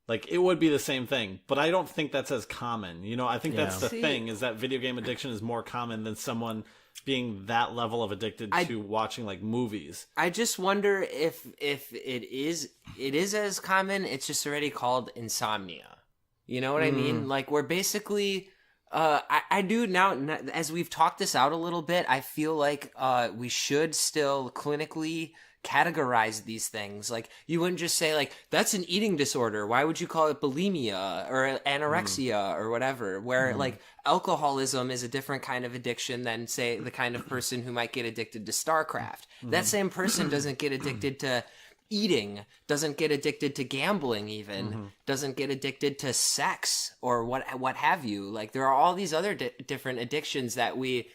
Like, it would be the same thing, but I don't think that's as common. I think that's the thing, is that video game addiction is more common than someone being that level of addicted to watching, like, movies. I just wonder if it is as common, it's just already called insomnia. You know what I mean? Like, we're basically... I do now, as we've talked this out a little bit, I feel like we should still clinically categorize these things. Like, you wouldn't just say, like, that's an eating disorder. Why would you call it bulimia or anorexia or whatever? Where, like, alcoholism is a different kind of addiction than, say, the kind of person who might get addicted to StarCraft. That same person doesn't get addicted to eating, doesn't get addicted to gambling even, doesn't get addicted to sex or what have you. Like, there are all these other different addictions that we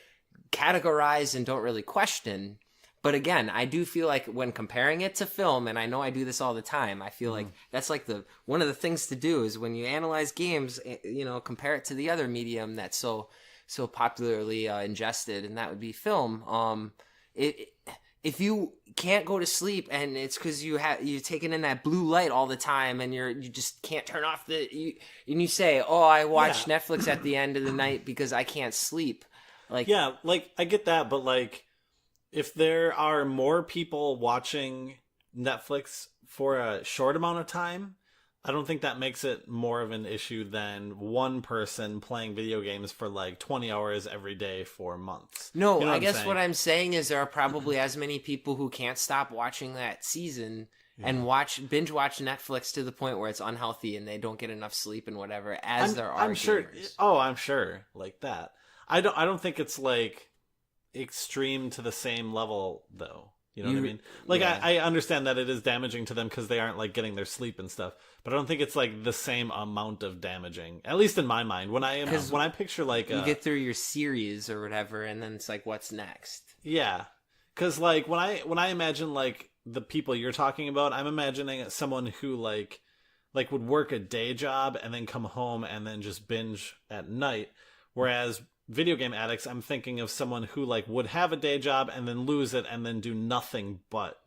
categorize and don't really question. But again, I do feel like when comparing it to film, and I know I do this all the time, I feel like that's like one of the things to do is when you analyze games, compare it to the other medium that's so popularly ingested, and that would be film. If you can't go to sleep and it's because you're taking in that blue light all the time and you just can't turn off and you say, oh, I watch Netflix at the end of the night because I can't sleep. Like, yeah, like, I get that, but like, if there are more people watching Netflix for a short amount of time, I don't think that makes it more of an issue than one person playing video games for like 20 hours every day for months. No, You know I guess saying? what I'm saying is there are probably as many people who can't stop watching that season and binge watch Netflix to the point where it's unhealthy and they don't get enough sleep and whatever, as there are I'm sure. gamers. Oh, I'm sure, like that. I don't think it's like extreme to the same level, though. You know what I mean? Like, yeah. I understand that it is damaging to them because they aren't like getting their sleep and stuff, but I don't think it's like the same amount of damaging. At least in my mind, when I picture like You get through your series or whatever, and then it's like, what's next? yeah, because like when I imagine like the people you're talking about, I'm imagining someone who like would work a day job and then come home and then just binge at night, whereas video game addicts, I'm thinking of someone who like would have a day job and then lose it and then do nothing but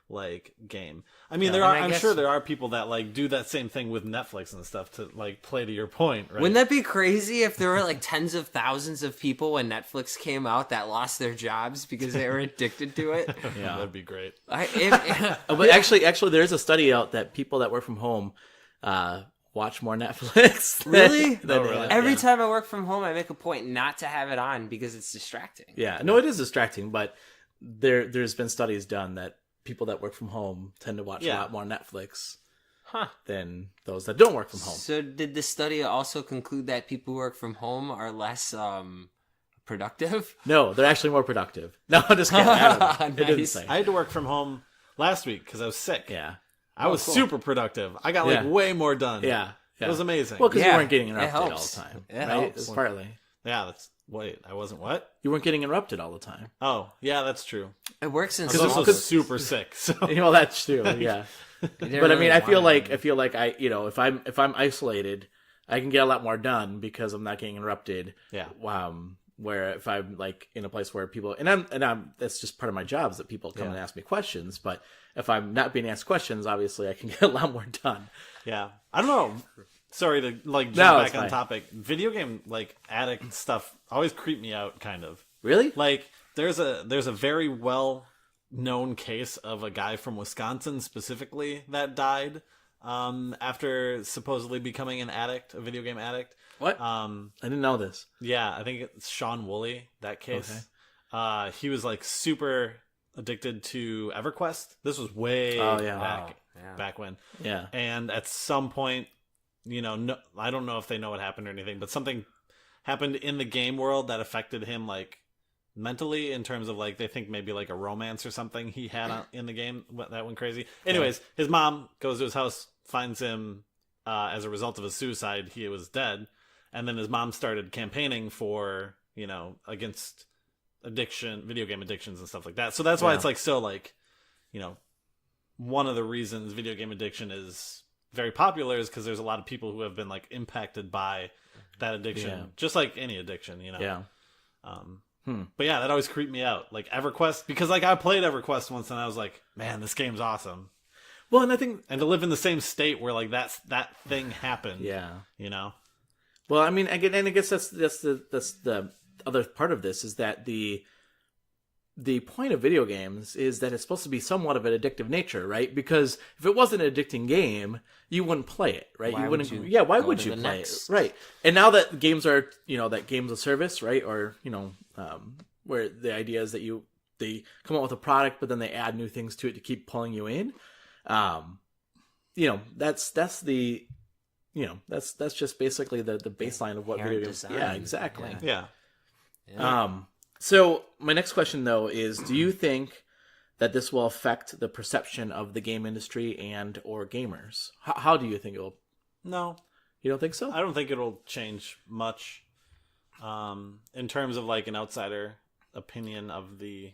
like game. I mean, I'm sure there are people that like do that same thing with Netflix and stuff to like play to your point, right? Wouldn't that be crazy if there were like tens of thousands of people when Netflix came out that lost their jobs because they were addicted to it? Yeah, that'd be great. But actually, there's a study out that people that work from home watch more Netflix. Really? Really? Every time I work from home, I make a point not to have it on because it's distracting. Yeah, no, it is distracting, but there's been studies done that people that work from home tend to watch a lot more Netflix than those that don't work from home. So did the study also conclude that people who work from home are less productive? No, they're actually more productive. No, I'm just kidding. I don't know. It didn't Nice. say. I had to work from home last week because I was sick. Yeah. I was super productive. I got like way more done. Yeah. It was amazing. Well, because Yeah, you weren't getting it interrupted all helps. the time. It right? helps. It's partly. Yeah, I wasn't what? You weren't getting interrupted all the time. Oh, yeah, that's true. It works in Because I small... was super sick. So Well, that's true. Yeah. You didn't But I really mean, I feel want like I, if I'm isolated, I can get a lot more done because I'm not getting interrupted. Yeah. Where if I'm like in a place where people and I'm that's just part of my job is that people come and ask me questions. But if I'm not being asked questions, obviously I can get a lot more done. yeah, I don't know. Sorry to like jump No, back it's on fine. topic. Video game like addict stuff always creep me out. Kind of Really? like there's a very well known case of a guy from Wisconsin specifically that died after supposedly becoming a video game addict. What? I didn't know this. Yeah, I think it's Sean Woolley, that case. Okay. He was like super addicted to EverQuest. This was way back when. Yeah. And at some point, no, I don't know if they know what happened or anything, but something happened in the game world that affected him like mentally in terms of like they think maybe like a romance or something he had in the game that went crazy. Anyways, his mom goes to his house, finds him as a result of a suicide. He was dead, and then his mom started campaigning for against video game addictions and stuff like that. So that's why it's like still like one of the reasons video game addiction is very popular is because there's a lot of people who have been like impacted by that addiction, just like any addiction, But yeah, that always creeped me out. Like EverQuest, because like I played EverQuest once and I was like, man, this game's awesome. Well, and I think, and to live in the same state where like that thing happened, Well, I mean, again, and I guess that's the other part of this is that the point of video games is that it's supposed to be somewhat of an addictive nature, right? Because if it wasn't an addicting game, you wouldn't play it, right? Why you wouldn't. would you Why go would to you the play next? it, right? And now that games are, that games of service, right? Or where the idea is that they come out with a product, but then they add new things to it to keep pulling you in. That's the. That's just basically the baseline of what video games. Design. Yeah, exactly. Yeah. So my next question though is: do you think that this will affect the perception of the game industry and or gamers? How do you think it will? No, You don't think so? I don't think it'll change much. In terms of like an outsider opinion of the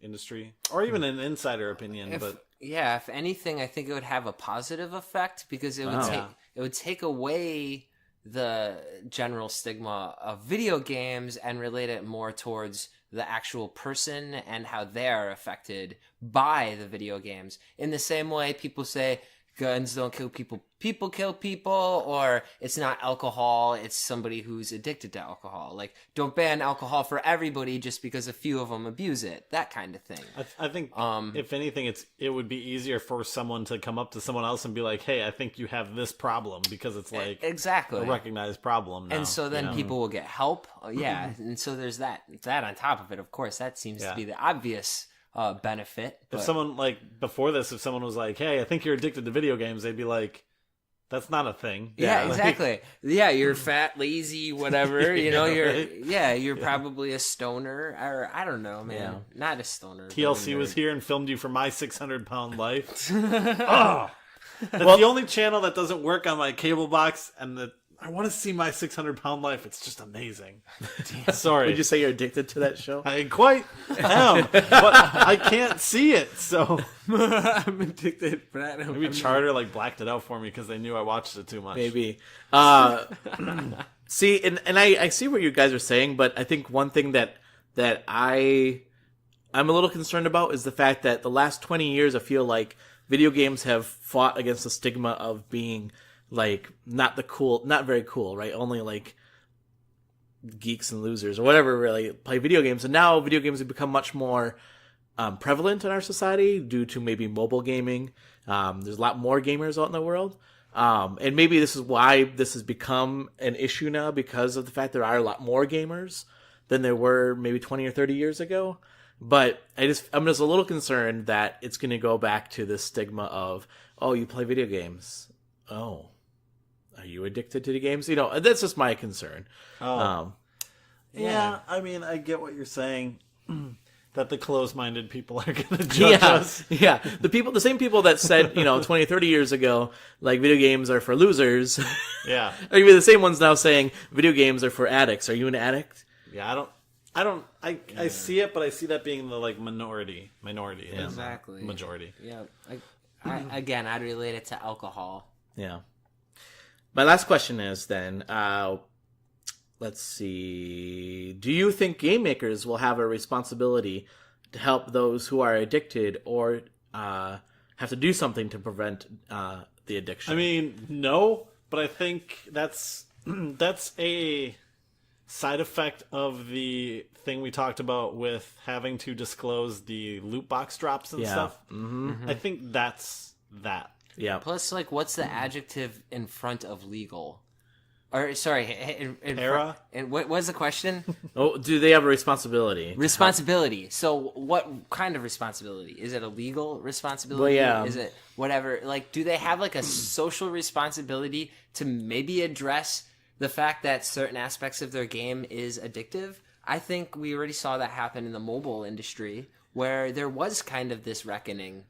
industry, or even an insider opinion, If anything, I think it would have a positive effect because it would take away the general stigma of video games and relate it more towards the actual person and how they're affected by the video games. In the same way people say guns don't kill people, people kill people, or it's not alcohol, it's somebody who's addicted to alcohol. Like, don't ban alcohol for everybody just because a few of them abuse it. That kind of thing. I think if anything, it would be easier for someone to come up to someone else and be like, hey, I think you have this problem, because it's like exactly a recognized problem now. And so then people will get help. Yeah, and so there's that on top of it, of course. That seems to be the obvious benefit. If someone, like, before this, if someone was like, hey, I think you're addicted to video games, they'd be like, that's not a thing. Yeah, like, exactly. Yeah, you're fat, lazy, whatever. You're probably a stoner, or I don't know, man. Yeah. Not a stoner. TLC was here and filmed you for my 600-pound life. Oh, that's the only channel that doesn't work on my cable box, and I want to see my 600-pound life. It's just amazing. Sorry. Would you say you're addicted to that show? I quite am, but I can't see it, so I'm addicted, but maybe Charter like blacked it out for me because they knew I watched it too much. Maybe. See, and I see what you guys are saying, but I think one thing that I'm a little concerned about is the fact that the last 20 years, I feel like video games have fought against the stigma of being like not very cool, right? Only like geeks and losers or whatever really play video games. And now video games have become much more prevalent in our society due to maybe mobile gaming. There's a lot more gamers out in the world. And maybe this is why this has become an issue now, because of the fact there are a lot more gamers than there were maybe 20 or 30 years ago. But I'm just a little concerned that it's going to go back to this stigma of, oh, you play video games. Oh, are you addicted to the games? That's just my concern. Yeah, I mean, I get what you're saying. That the closed-minded people are going to judge us. Yeah, the same people that said, 20, 30 years ago, like, video games are for losers. Yeah. Are even the same ones now saying video games are for addicts. Are you an addict? Yeah, I see it, but I see that being the, like, minority Exactly. majority. Yeah. I'd relate it to alcohol. Yeah. My last question is then, let's see. Do you think game makers will have a responsibility to help those who are addicted or have to do something to prevent the addiction? I mean, no, but I think that's a side effect of the thing we talked about with having to disclose the loot box drops and stuff. Mm-hmm. I think that's that. Yeah. Plus, like, what's the adjective in front of legal? Or, sorry, in Era? And what was the question? Oh, do they have a responsibility? Responsibility. So what kind of responsibility? Is it a legal responsibility? Well, yeah. Is it whatever? Like, do they have, like, a social responsibility to maybe address the fact that certain aspects of their game is addictive? I think we already saw that happen in the mobile industry, where there was kind of this reckoning.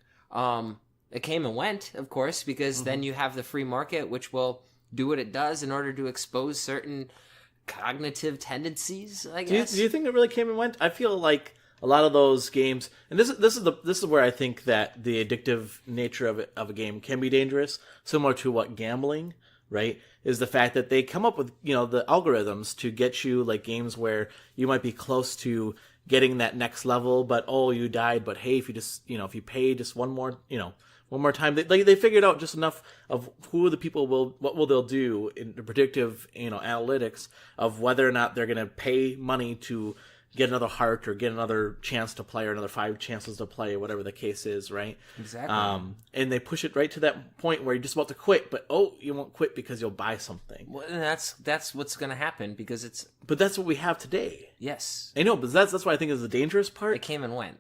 It came and went, of course, because then you have the free market, which will do what it does in order to expose certain cognitive tendencies, I guess. Do you think it really came and went? I feel like a lot of those games, and this is where I think that the addictive nature of a game can be dangerous, similar to what gambling, right? Is the fact that they come up with, the algorithms to get you like games where you might be close to getting that next level, but you died, but hey, if you just, if you pay just one more time, they figured out just enough of who the people they'll do in the predictive, analytics of whether or not they're going to pay money to get another heart or get another chance to play or another 5 chances to play, whatever the case is, right? Exactly. And they push it right to that point where you're just about to quit, but you won't quit because you'll buy something. Well, and that's what's going to happen because it's... But that's what we have today. Yes. I know, but that's what I think is the dangerous part. It came and went.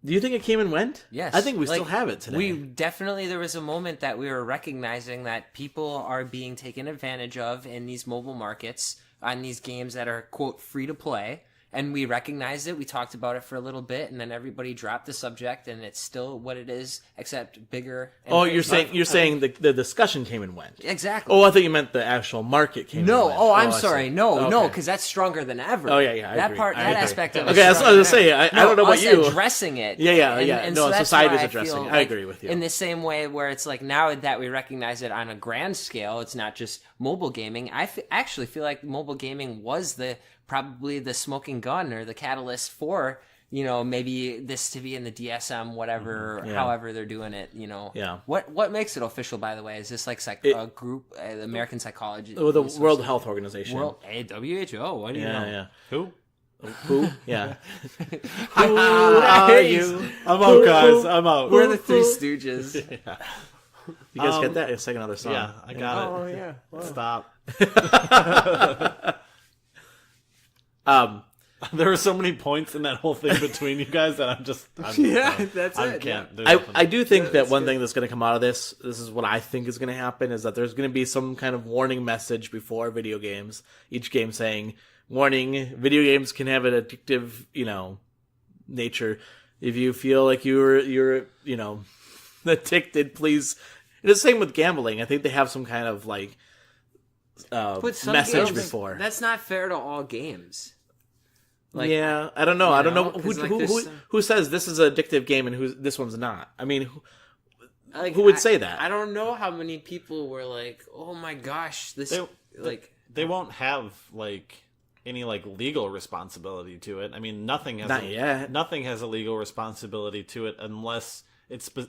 Do you think it came and went? Yes. I think we still have it today. There was a moment that we were recognizing that people are being taken advantage of in these mobile markets on these games that are, quote, free to play. And we recognized it. We talked about it for a little bit, and then everybody dropped the subject, and it's still what it is, except bigger. You're saying the discussion came and went. Exactly. Oh, I thought you meant the actual market came and went. I'm sorry. No, because that's stronger than ever. Oh, yeah, that agree. aspect of it. Okay, that's what I was going to say. I don't know about you. Addressing it. Yeah. And no, so that's society is why addressing it. like, I agree with you. In the same way where it's like now that we recognize it on a grand scale, it's not just mobile gaming. I actually feel like mobile gaming was probably the smoking gun or the catalyst for maybe this to be in the DSM, whatever, however they're doing it. Yeah. What makes it official, by the way? Is this like a group, the American Psychology? The World Health Organization. WHO. What do you know? Yeah. Who? Yeah. Who are you? I'm out, guys. I'm out. We're the Three Stooges. You guys get that? It's like another song. Yeah, I got it. Oh yeah. Wow. Stop. Um, There were so many points in that whole thing between you guys that I'm that's I it. can't. I do think that one thing that's going to come out of this is what I think is going to happen, is that there's going to be some kind of warning message before video games. Each game saying, warning, video games can have an addictive, nature. If you feel like you're addicted, please. It's the same with gambling. I think they have some kind of like message before. That's not fair to all games. Like, yeah, I don't know. I don't know like who says this is an addictive game and this one's not. I mean, who would say that? I don't know how many people were like, "Oh my gosh, this they won't have like any like legal responsibility to it. I mean, nothing has a legal responsibility to it unless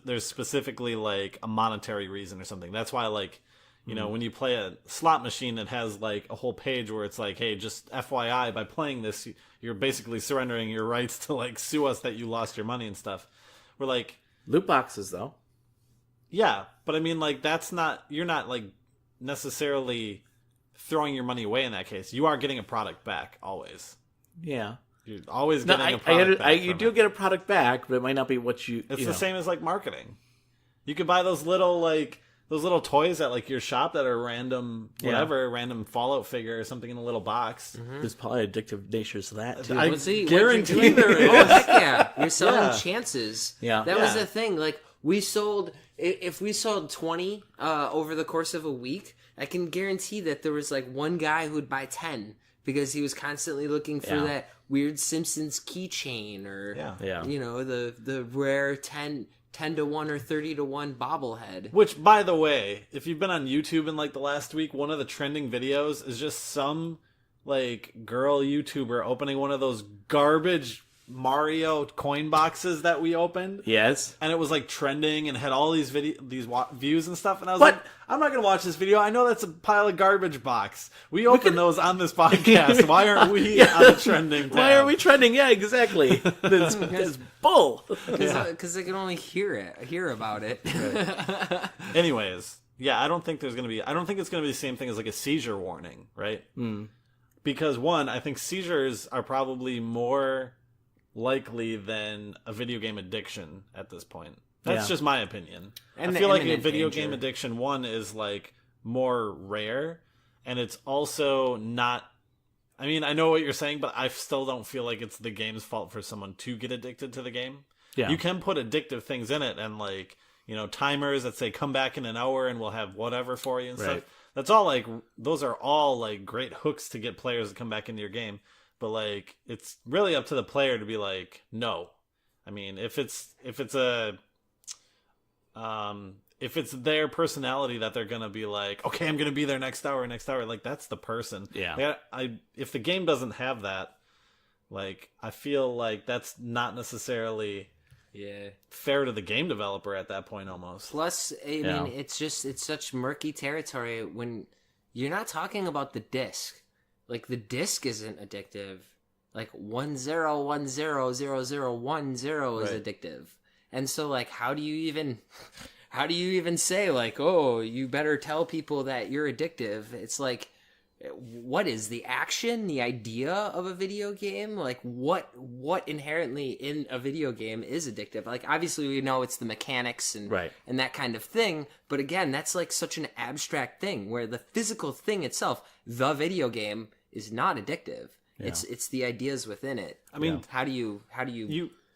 there's specifically like a monetary reason or something. That's why like. When you play a slot machine that has like a whole page where it's like, hey, just FYI, by playing this, you're basically surrendering your rights to like sue us that you lost your money and stuff. We're like loot boxes though. Yeah, but I mean like you're not like necessarily throwing your money away in that case. You are getting a product back always. Yeah. You're always getting a product back. You do get a product back, but it might not be what you... It's the same as like marketing. You could buy those little toys at like your shop that are random, random Fallout figure or something in a little box. Mm-hmm. There's probably addictive natures to that too. I guarantee there is. Oh, heck yeah. You're selling chances. Yeah. That was the thing. Like, if we sold 20 over the course of a week, I can guarantee that there was like one guy who'd buy 10 because he was constantly looking for that weird Simpsons keychain or, the rare 10 to 1 or 30 to 1 bobblehead. Which, by the way, if you've been on YouTube in like the last week, one of the trending videos is just some like girl YouTuber opening one of those garbage Mario coin boxes that we opened. Yes. And it was like trending and had all these views and stuff. And I was like, I'm not going to watch this video. I know that's a pile of garbage box. We opened those on this podcast. Why aren't we on the trending tab? Why are we trending? Yeah, exactly. That's bull. Because they can only hear about it. Right. Anyways, yeah, I don't think it's going to be the same thing as like a seizure warning, right? Mm. Because one, I think seizures are probably more likely than a video game addiction at this point. That's just my opinion. And I feel like a video game addiction, one, is like more rare, and it's also not I mean, I know what you're saying, but I still don't feel like it's the game's fault for someone to get addicted to the game. Yeah. You can put addictive things in it and, like, you know, timers that say come back in an hour and we'll have whatever for you and Right. stuff. That's all, like, those are all, like, great hooks to get players to come back into your game. But, like, it's really up to the player to be like, no. I mean, if it's their personality that they're gonna be like, okay, I'm gonna be there next hour, like, that's the person. Yeah. If the game doesn't have that, like, I feel like that's not necessarily fair to the game developer at that point almost. Plus, I mean, it's such murky territory when you're not talking about the disc. Like, the disc isn't addictive. Like, 10100010 is addictive. And so, like, how do you even say, like, oh, you better tell people that you're addictive? It's like, what is the action, the idea of a video game? Like, what inherently in a video game is addictive? Like, obviously we know it's the mechanics and that kind of thing, but again, that's like such an abstract thing where the physical thing itself, the video game, is not addictive. It's the ideas within it. I mean, how do you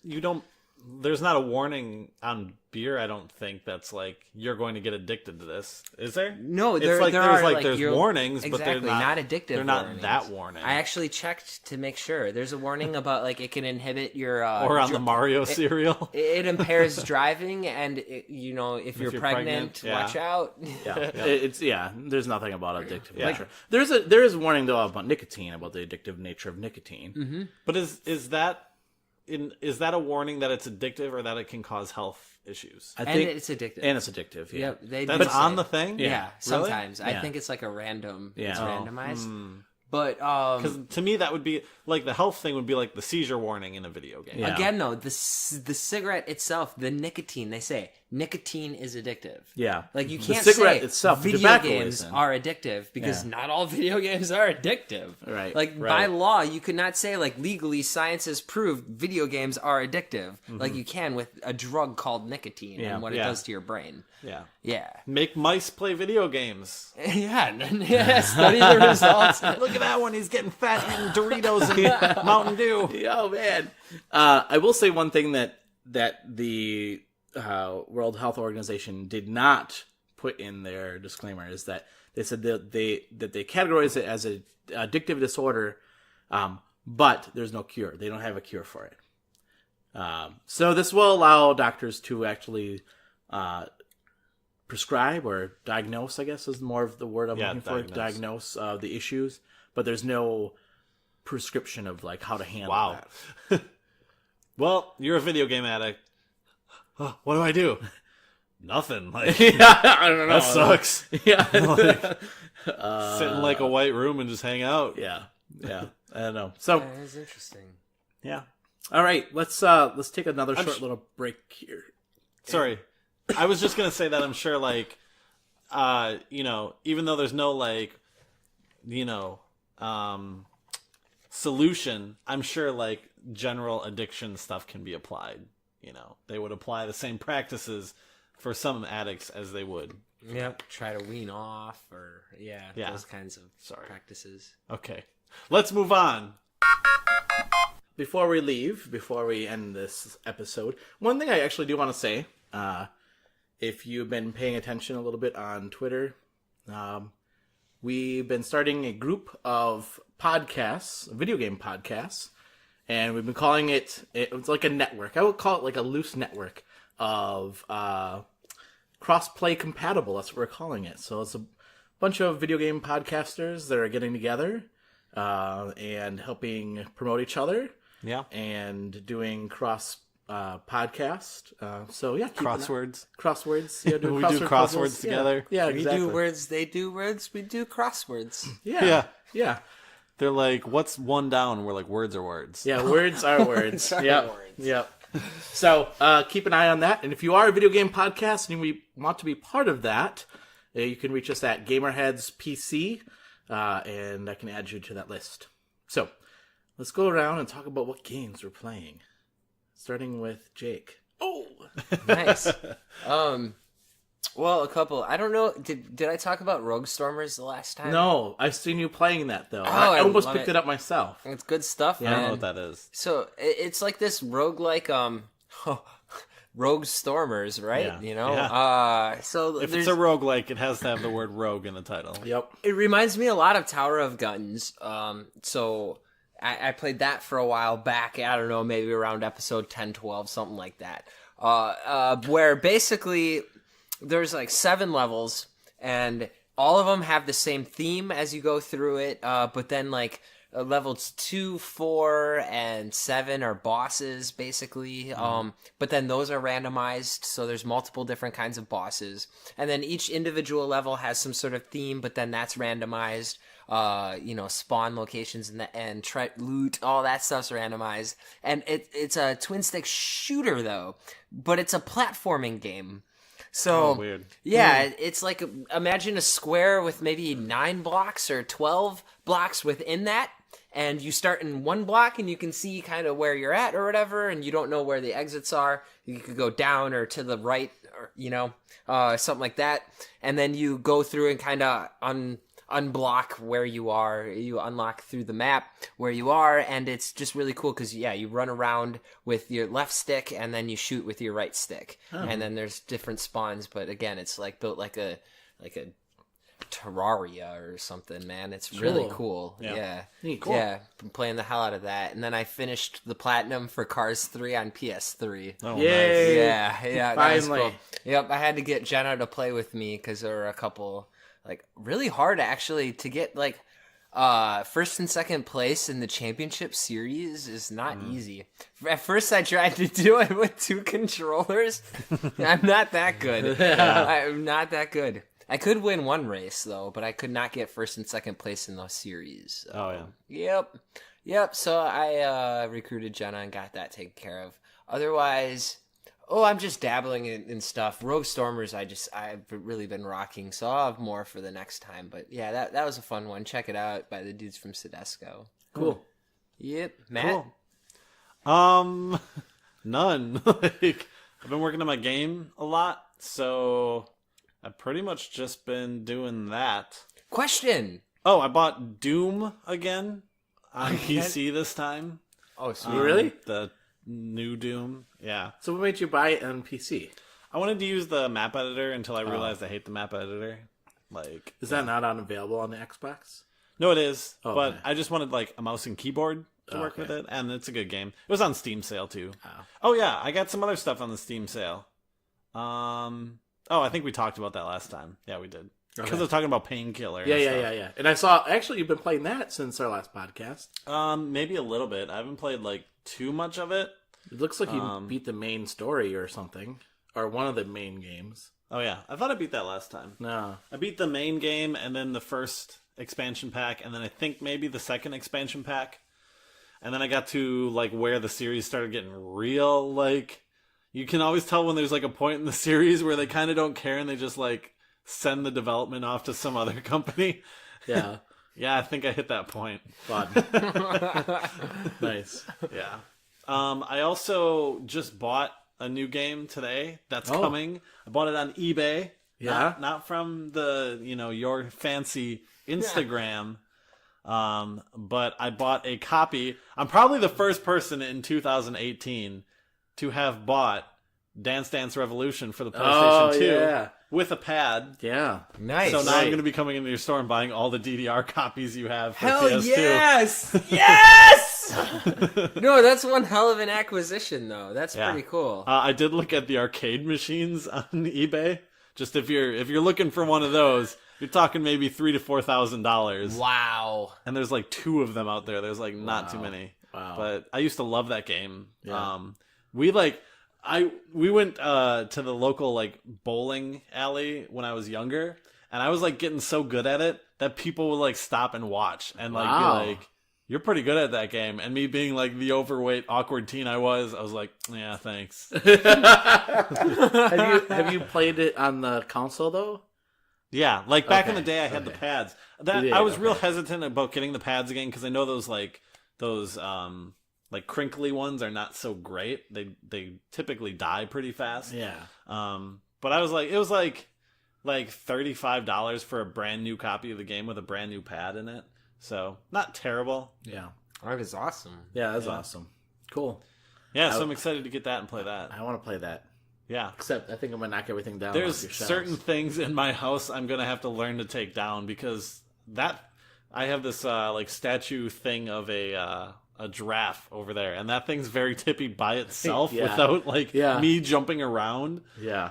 you don't, there's not a warning on beer, I don't think, that's like, you're going to get addicted to this. Is there? No, it's there like, are there's warnings, but they're not addictive. They're not warnings. that warning. I actually checked to make sure. There's a warning about, like, it can inhibit your or on the Mario cereal. It impairs driving, and you know, if you're pregnant, watch out. There's nothing about addictive nature. There is a warning though about nicotine, about the addictive nature of nicotine. Mm-hmm. But is that a warning that it's addictive or that it can cause health issues? I think it's addictive. And it's addictive. Yeah. Yep, that's on the thing. Yeah, sometimes Really? I think it's like a random. Yeah. It's randomized. But because to me that would be like the health thing would be like the seizure warning in a video game. Yeah. again, though, the cigarette itself, the nicotine, they say nicotine is addictive. Yeah. Like, you The can't cigarette say itself, the video tobacco games isn't. are addictive because not all video games are addictive. Right. Like, by law, you could not say, like, legally science has proved video games are addictive. Like you can with a drug called nicotine and what it does to your brain. Yeah. Yeah. Make mice play video games. Yeah. Study the results. Look at that one. He's getting fat eating Doritos and Mountain Dew. Oh man. I will say one thing that the World Health Organization did not put in their disclaimer is that they said that they categorize it as an addictive disorder, but there's no cure. They don't have a cure for it. So this will allow doctors to actually prescribe or diagnose, I guess is more of the word I'm looking for. Diagnose the issues, but there's no prescription of like how to handle that. Well, you're a video game addict. What do I do? Nothing. Like, I don't know. that sucks. Yeah. Like, sit in like a white room and just hang out. Yeah. I don't know. So That is interesting. yeah. All right, let's take another short little break here. Sorry. I was just going to say that I'm sure, like, you know, even though there's no, like, you know, solution, I'm sure, like, general addiction stuff can be applied. You know, they would apply the same practices for some addicts as they would. Yep. Try to wean off or, those kinds of practices. Okay. Let's move on. Before we end this episode, one thing I actually do want to say, if you've been paying attention a little bit on Twitter, we've been starting a group of podcasts, video game podcasts, and we've been calling it's like a network. I would call it like a loose network of cross-play compatible. That's what we're calling it. So it's a bunch of video game podcasters that are getting together and helping promote each other. Yeah. And doing cross podcast. So yeah, Crosswords. Crosswords. Yeah, We do crosswords puzzles. together. Yeah, We exactly. do words, they do words, we do crosswords. Yeah. They're like, what's one down? We're like, words are words. Yeah, words are words. Words. Yep. So keep an eye on that. And if you are a video game podcast and you want to be part of that, you can reach us at GamerHeads PC, and I can add you to that list. So let's go around and talk about what games we're playing. Starting with Jake. Oh, Nice. Well, a couple. I don't know. Did I talk about Rogue Stormers the last time? No, I've seen you playing that though. Oh, I I almost love picked it. it up myself. It's good stuff, I man. don't know what that is. So it's like this roguelike, Rogue Stormers, right? Yeah. You know? Yeah. So If there's... it's a roguelike, it has to have the word rogue in the title. Yep. It reminds me a lot of Tower of Guns. So I played that for a while back. I don't know, maybe around episode 10, 12, something like that. Where basically there's like 7 levels, and all of them have the same theme as you go through it. But then like levels 2, 4, and 7 are bosses, basically. But then those are randomized, so there's multiple different kinds of bosses. And then each individual level has some sort of theme, but then that's randomized. Spawn locations and loot, all that stuff's randomized. And it's a twin stick shooter though, but it's a platforming game. So weird. Yeah, it's like imagine a square with maybe 9 blocks or 12 blocks within that. And you start in one block and you can see kind of where you're at or whatever, and you don't know where the exits are. You could go down or to the right or, something like that. And then you go through and kind of unblock where you are. You unlock through the map where you are, and it's just really cool because, you run around with your left stick and then you shoot with your right stick. And then there's different spawns, but again, it's like built like a Terraria or something, man. It's really cool. Yeah. Cool. Yeah, been playing the hell out of that. And then I finished the platinum for Cars 3 on PS3. Oh, Yay. Yeah, that was Finally. cool. Yep, I had to get Jenna to play with me because there were a couple, like, really hard actually to get, like, first and second place in the championship series is not easy. At first I tried to do it with 2 controllers. I'm not that good. I'm not that good. I could win one race though, but I could not get first and second place in those series. Oh, yeah. Yep. So I recruited Jenna and got that taken care of. Otherwise, I'm just dabbling in stuff. Rogue Stormers, I've really been rocking, so I'll have more for the next time. But yeah, that was a fun one. Check it out by the dudes from Sedesco. Cool. Yep. Matt? Cool. None. Like, I've been working on my game a lot, so I've pretty much just been doing that. Question. Oh, I bought Doom again on PC this time. Oh, sweet. Really? The new Doom. Yeah. So what made you buy it on PC? I wanted to use the map editor until I realized I hate the map editor. Like, Is that not unavailable on the Xbox? no, it is, Oh, but okay. I just wanted like a mouse and keyboard to work Okay. with it, and it's a good game. It was on Steam sale too. Oh. Oh yeah, I got some other stuff on the Steam sale. I think we talked about that last time. Yeah, we did. Because I was talking about Painkiller. and stuff. Yeah. And I saw, actually, you've been playing that since our last podcast. Maybe a little bit. I haven't played like too much of it. It looks like you beat the main story or something, or one of the main games. Oh yeah, I thought I beat that last time. No. I beat the main game and then the first expansion pack, and then I think maybe the second expansion pack. And then I got to like where the series started getting real. Like, you can always tell when there's like a point in the series where they kind of don't care and they just like send the development off to some other company. Yeah. Yeah, I think I hit that point. Fun. Nice. Yeah. I also just bought a new game today that's coming. I bought it on eBay. Yeah? Not from the, your fancy Instagram. But I bought a copy. I'm probably the first person in 2018 to have bought Dance Dance Revolution for the PlayStation 2 yeah. with a pad. Yeah. Nice. So now I'm going to be coming into your store and buying all the DDR copies you have for Hell PS2. yes! Yes! No, that's one hell of an acquisition, though. That's Yeah. pretty cool. I did look at the arcade machines on eBay. Just if you're looking for one of those, you're talking maybe $3,000 to $4,000. Wow. And there's like 2 of them out there. There's like not too many. Wow. But I used to love that game. Yeah. We went to the local like bowling alley when I was younger, and I was like getting so good at it that people would like stop and watch and like Wow. be like, "You're pretty good at that game." And me being like the overweight, awkward teen I was like, "Yeah, thanks." Have you played it on the console though? Yeah, like back in the Okay, day, I had the pads. You did, I was real okay. hesitant about getting the pads again because I know those like crinkly ones are not so great. They typically die pretty fast. Yeah. But I was like, it was like like $35 for a brand new copy of the game with a brand new pad in it. So not terrible. Yeah. That is awesome. Yeah, that's awesome. Cool. Yeah, so I'm excited to get that and play that. I want to play that. Yeah. Except I think I'm going to knock everything down. There's off your shelves. certain things in my house I'm going to have to learn to take down because I have this like statue thing of a giraffe over there, and that thing's very tippy by itself without like me jumping around. Yeah.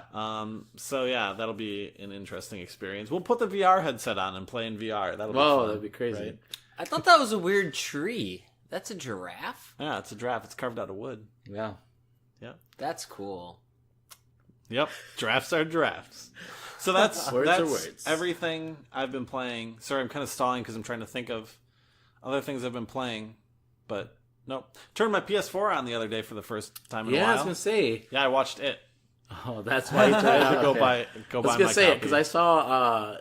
So yeah, that'll be an interesting experience. We'll put the VR headset on and play in VR. That'll be fun, that'd be crazy. right? I thought that was a weird tree. That's a giraffe? Yeah, it's a giraffe. It's carved out of wood. Yeah. Yep. That's cool. Yep. Giraffes are giraffes. So that's Words are words. everything I've been playing. Sorry, I'm kind of stalling because I'm trying to think of other things I've been playing. But nope. Turned my PS4 on the other day for the first time in a while. I was going to say. Yeah, I watched it. Oh, that's why you took it. Go Okay. buy I my was going to say it copy. because I saw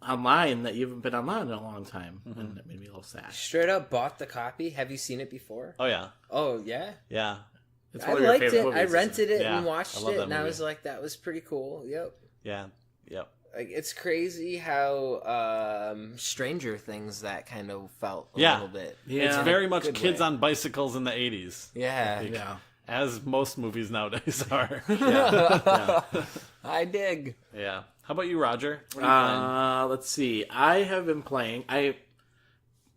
online that you haven't been online in a long time. And it made me a little sad. Straight up bought the copy. Have you seen it before? Oh, yeah. Oh, yeah? Yeah. It's I one of your liked favorite it. movies, I isn't rented it Yeah, and watched I love it, that and I movie. was like, that was pretty cool. Yep. Yeah. Yep. Like, it's crazy how Stranger Things that kind of felt a Yeah. little bit. Yeah. It's In a very much good kids way. on bicycles in the 80s. Yeah. Yeah. As most movies nowadays are. I dig. Yeah. How about you, Roger? What are you playing? Let's see. I have been playing. I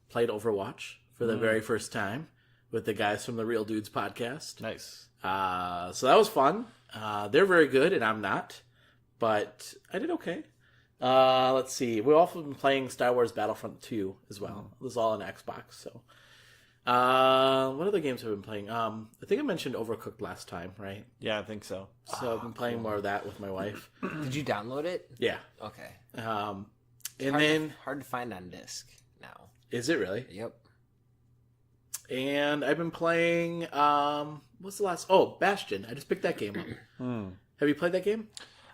played Overwatch for the very first time with the guys from the Real Dudes podcast. Nice. So that was fun. They're very good, and I'm not, but I did okay. Let's see. We've also been playing Star Wars Battlefront 2 as well. It was all on Xbox. So, what other games have I been playing? I think I mentioned Overcooked last time, right? Yeah, I think so. So I've been playing more of that with my wife. Did you download it? Yeah. Okay. And Hard then hard to find on disc now. is it really? Yep. And I've been playing. What's the last? Oh, Bastion. I just picked that game up. Have you played that game?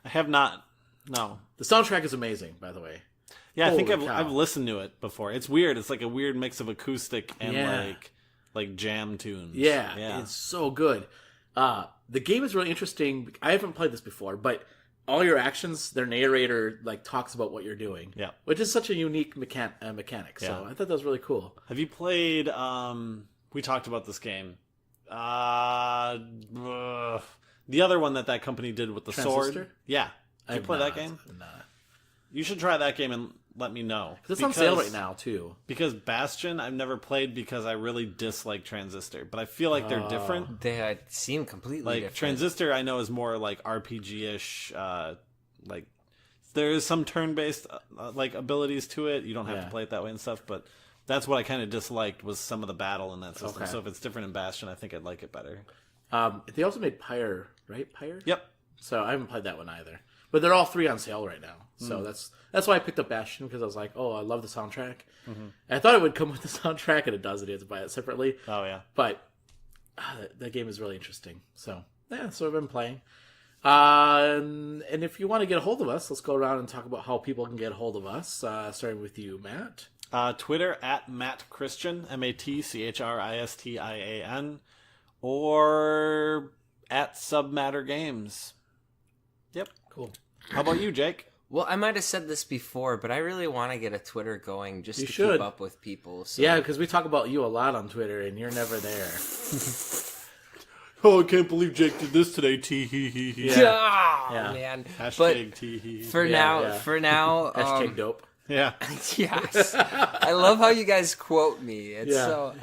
I have not. No. The soundtrack is amazing, by the way. Yeah, I think Holy cow. I've listened to it before. It's weird. It's like a weird mix of acoustic and Yeah. like jam tunes. Yeah, it's so good. The game is really interesting. I haven't played this before, but all your actions, their narrator like talks about what you're doing. Yeah. Which is such a unique mechanic. So Yeah. I thought that was really cool. Have you played? We talked about this game. The other one that company did with the sword. Transistor? Yeah. Did you play that game? Nah. You should try that game and let me know. It's on sale right now too. Because Bastion, I've never played because I really dislike Transistor, but I feel like they're different. They seem completely Like different. Transistor, I know is more like RPG-ish. Like there is some turn-based like abilities to it. You don't have to play it that way and stuff, but that's what I kind of disliked was some of the battle in that system. Okay. So if it's different in Bastion, I think I'd like it better. They also made Pyre, right? Pyre? Yep. So I haven't played that one either. But they're all three on sale right now. So that's why I picked up Bastion, because I was like, oh, I love the soundtrack. And I thought it would come with the soundtrack, and it doesn't. You have to buy it separately. Oh yeah. But that game is really interesting. So yeah, so I've been playing. And if you want to get a hold of us, let's go around and talk about how people can get a hold of us. Starting with you, Matt. Twitter at Matt Christian, MattChristian, or at Submatter Games. Yep. Cool. How about you, Jake? Well, I might have said this before, but I really want to get a Twitter going just to should. keep up with people. So. Yeah, because we talk about you a lot on Twitter, and you're never there. Oh, I can't believe Jake did this today. Tee hee hee hee. Oh, Yeah. man. Hashtag tee hee. For Yeah. now, Hashtag dope. Yeah. yes. I love how you guys quote me. It's Yeah. so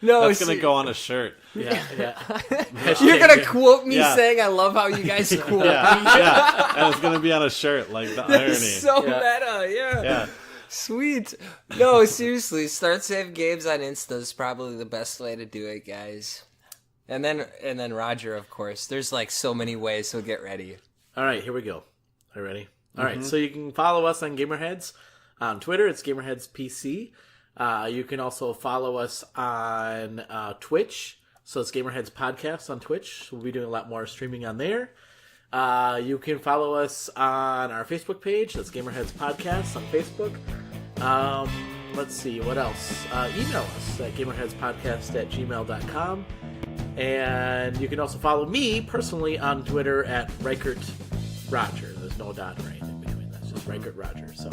No, That's going to go on a shirt. Yeah. You're gonna Hashtag- quote me Yeah. saying I love how you guys quote Yeah. me. Yeah. And it's going to be on a shirt, like the irony. It's so Yeah. meta, yeah. Yeah. Sweet. No, seriously, start save games on Insta is probably the best way to do it, guys. And then Roger, of course. There's like so many ways, so get ready. All right, here we go. Are you ready? All right, so you can follow us on GamerHeads. On Twitter, it's GamerHeadsPC. You can also follow us on Twitch. So it's GamerHeads Podcast on Twitch. We'll be doing a lot more streaming on there. You can follow us on our Facebook page. That's GamerHeads Podcast on Facebook. Let's see, what else? Email us at gamerheadspodcast@gmail.com. And you can also follow me personally on Twitter at Reichert Roger. There's no dot or anything between that. It's just Reichert Roger. So,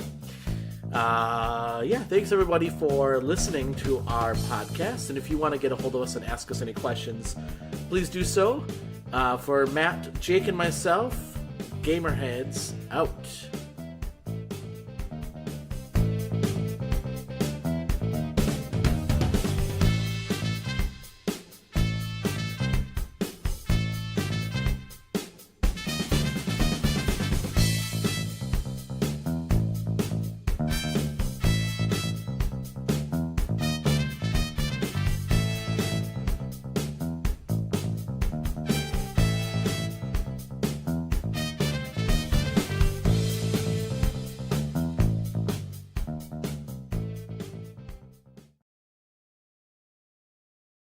thanks everybody for listening to our podcast. And if you want to get a hold of us and ask us any questions, please do so. For Matt, Jake, and myself, GamerHeads out.